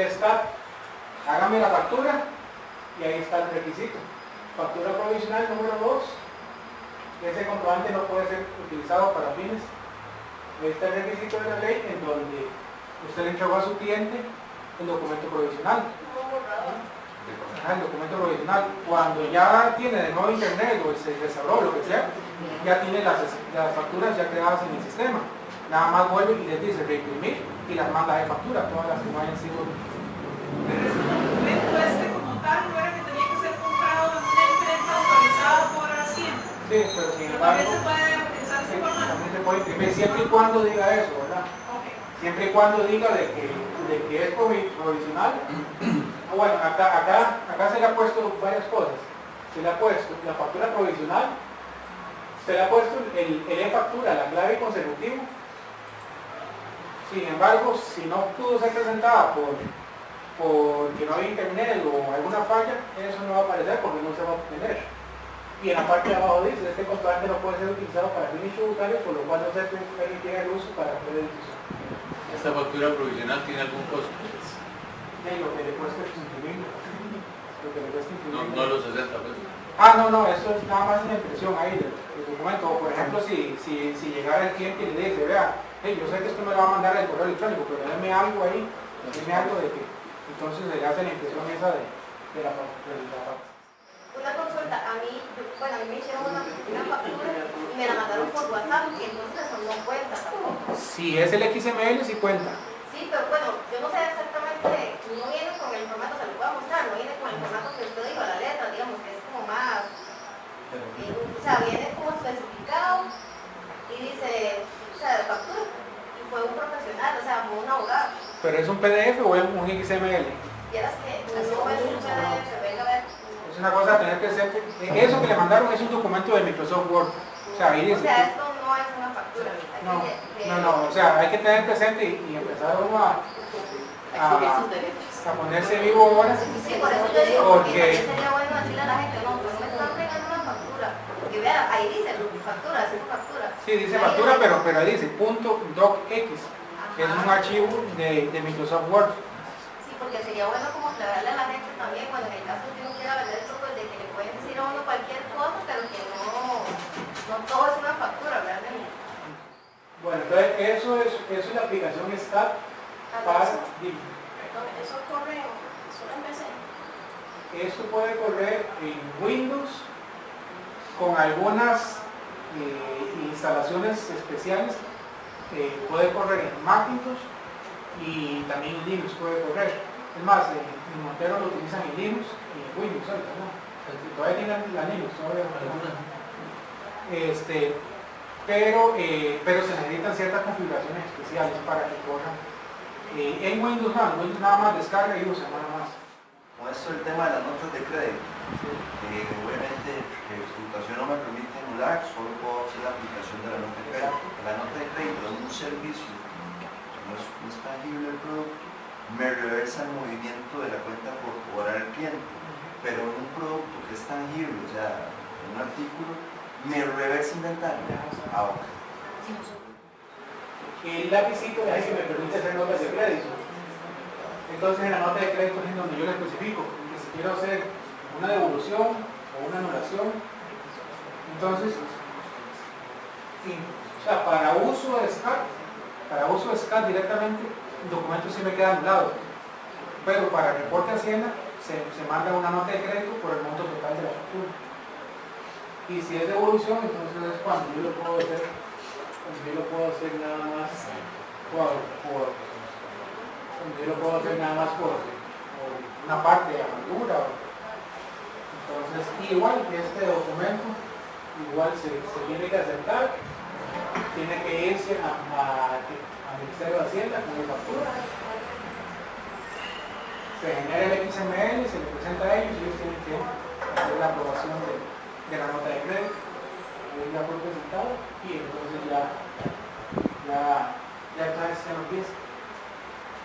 SCAC, hágame la factura, y ahí está el requisito. Factura provisional número 2. Ese comprobante no puede ser utilizado para fines. Ahí está el requisito de la ley en donde usted le entregó a su cliente el documento provisional. el documento provisional. Cuando ya tiene de nuevo internet o se restauró lo que sea, ya tiene las facturas ya creadas en el sistema. Nada más vuelve y les dice reimprimir y las manda de factura, todas las que no hayan sido. Pero ese documento como tal no era que tenía que ser comprado en una imprenta autorizada por Hacienda. Sí, pero sin Pero embargo, también se puede utilizar ese formato. también se puede imprimir siempre y cuando diga eso, ¿verdad? Okay. Siempre y cuando diga de que es provisional. Bueno, acá se le ha puesto varias cosas. Se le ha puesto la factura provisional, se le ha puesto el e-factura, la clave consecutivo. Sin embargo, si no pudo ser presentada porque no había internet o alguna falla, eso no va a aparecer porque no se va a obtener. Y en la parte de abajo dice, este comprobante no puede ser utilizado para fines tributarios, por lo cual no se permitirá el uso para créditos. ¿Esta factura provisional tiene algún costo? Y lo que le cuesta imprimirlo. Lo que le cuesta imprimirlo. No los 60 pesos. No, eso es nada más una impresión ahí del documento. O por ejemplo, si llegara el cliente y le dice, vea, hey, yo sé que esto me lo va a mandar el correo electrónico, pero dame algo ahí, dime algo de que entonces se le hace la impresión esa de la factura. Una consulta, a mí me hicieron una factura y me la mandaron por WhatsApp y entonces eso no cuenta tampoco. Si es el XML, sí cuenta. Sí, pero bueno, yo no sé exactamente, no viene con el formato, se lo puedo mostrar, no viene con el formato que usted dijo, la letra, digamos, que es como más, o sea, viene como especificado y dice, o sea, de factura, y fue un profesional, o sea, fue un abogado. ¿Pero es un PDF o es un XML? Y era que no es un PDF, venga a ver. Es una cosa a tener que ser, eso que le mandaron es un documento de Microsoft Word. O sea, ahí dice, esto no es una factura. no, o sea, hay que tener presente y empezar uno a ponerse vivo ahora. Sí, por eso yo digo, porque también sería bueno decirle a la gente, no, pues no me están pegando una factura. Porque vean, ahí dice factura, es factura. Sí, dice factura, pero ahí dice .docx, que es un archivo de Microsoft Word. Sí, porque sería bueno como aclararle a la gente también, cuando en el caso que uno quiera vender esto, pues de que le pueden decir a uno cualquier cosa, pero que no todo es una factura, realmente. Bueno, entonces eso es la aplicación SCAD para... Eso corre solo en PC. Esto puede correr en Windows con algunas instalaciones especiales. Puede correr en Macintosh y también en Linux puede correr. Es más, en Montero lo utilizan en Linux y en Windows, ¿no? Todavía tienen la Linux, todavía pero se necesitan ciertas configuraciones especiales para que corran. En Windows nada más descarga y usa nada más. Con esto el tema de las notas de crédito. Obviamente su situación no me permite emular, solo puedo hacer la aplicación de la nota de crédito. La nota de crédito es un servicio, no es tangible el producto, me reversa el movimiento de la cuenta por cobrar al cliente, pero en un producto que es tangible, o sea, un artículo, me reversa inventario. El lapicito es el que me permite hacer notas de crédito. Entonces en la nota de crédito es en donde yo le especifico que si quiero hacer una devolución o una anulación, entonces, o sea, para uso de SCAD directamente, el documento sí me queda anulado, pero para el reporte a Hacienda se manda una nota de crédito por el monto total de la factura. Y si es devolución, entonces es cuando yo lo puedo hacer. Yo lo puedo hacer nada más por una parte de la factura. Entonces, igual que este documento, igual se tiene que aceptar, tiene que irse al Ministerio de Hacienda con la factura. Se genera el XML, se le presenta a ellos y ellos tienen que hacer la aprobación de la nota de crédito. Ya fue presentado y entonces ya está este noticia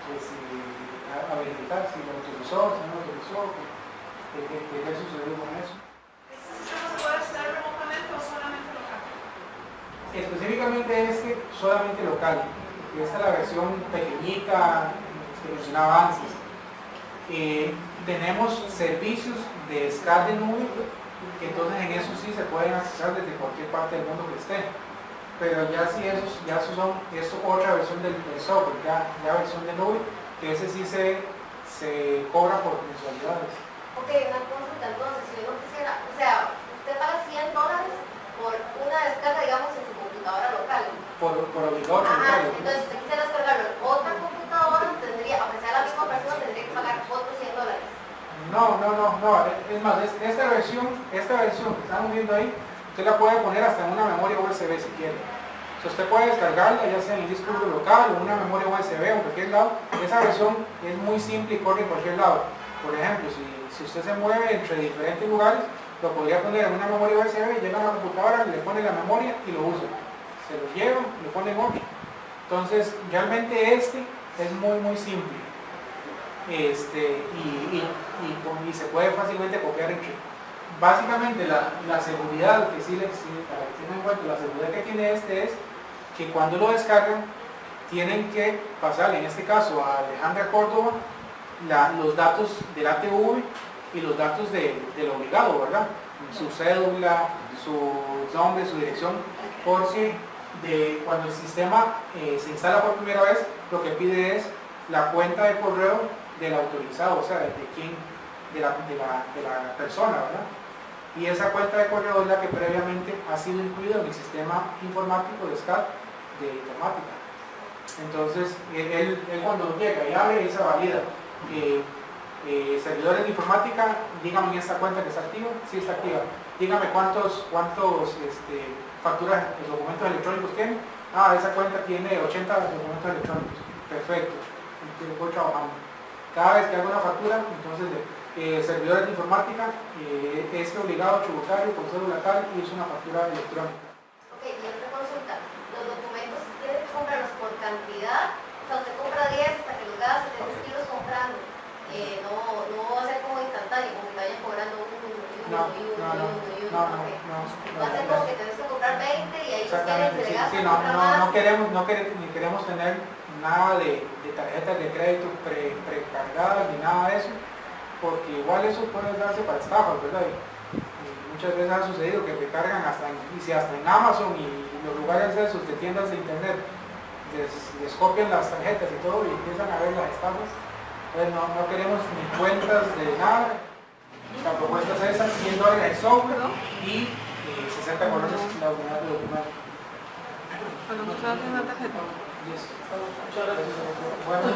a verificar si lo utilizó, si no lo utilizó, qué sucedió con eso. ¿Este sistema se puede hacer remotamente o solamente local? Específicamente solamente local. Esta es la versión pequeñita que mencionaba antes. Tenemos servicios de SCAD de nube. Entonces en eso sí se pueden accesar desde cualquier parte del mundo que esté. Pero ya si eso es otra versión del software, ya versión de nube, que ese sí se cobra por mensualidades. Ok, una consulta, entonces, si uno quisiera, o sea, usted paga $100 por una descarga, digamos, en su computadora local. Por obligado Ajá, tributario. entonces si usted quisiera descargarlo en otra computadora, tendría, aunque sea la misma persona, tendría que pagar otros $100. No, es más, esta versión que estamos viendo ahí, usted la puede poner hasta en una memoria USB si quiere. O sea, usted puede descargarla ya sea en el disco duro local o una memoria USB o en cualquier lado. Esa versión es muy simple y corre en cualquier lado. Por ejemplo, si usted se mueve entre diferentes lugares, lo podría poner en una memoria USB, llega a la computadora, le pone la memoria y lo usa. Se lo lleva, le pone en otro. Entonces, realmente este es muy simple. Y se puede fácilmente copiar entre. Básicamente la seguridad que sí, para que tengan en cuenta, la seguridad que tiene este es que cuando lo descargan tienen que pasarle, en este caso a Alejandra Córdoba, los datos del ATV y los datos del obligado, ¿verdad? Su cédula, su nombre, su dirección, porque cuando el sistema se instala por primera vez, lo que pide es la cuenta de correo del autorizado, o sea, de la persona, ¿verdad? Y esa cuenta de correo es la que previamente ha sido incluida en el sistema informático de SCAD de informática. Entonces, él cuando llega y abre, él se valida. Servidores de informática, dígame en esta cuenta que está activa, sí está activa. Dígame cuántos facturas, documentos electrónicos tiene. Esa cuenta tiene 80 documentos electrónicos. Perfecto. Voy trabajando. Cada vez que hago una factura, entonces servidores de informática, obligado tributario por cédula tal y es una factura electrónica. Ok, y otra consulta. Los documentos tienen que comprarlos por cantidad. O sea, usted compra 10 hasta que los gaste, tienes que irlos comprando. No va a ser como instantáneo, como que vayan cobrando uno. Va a ser como que tenés que comprar 20 y ahí los quieren entregar. No queremos tener nada de tarjetas de crédito precargadas ni nada de eso, porque igual eso puede darse para estafas, ¿verdad? Y muchas veces ha sucedido que precargan hasta en Amazon y los lugares esos de tiendas de internet les copian las tarjetas y todo y empiezan a ver las estafas. Entonces no queremos ni cuentas de nada. La propuesta es esa, $100 el software y $60 la unidad de documento. Cuando no se hace una tarjeta. Yes. Muchas gracias. Bueno,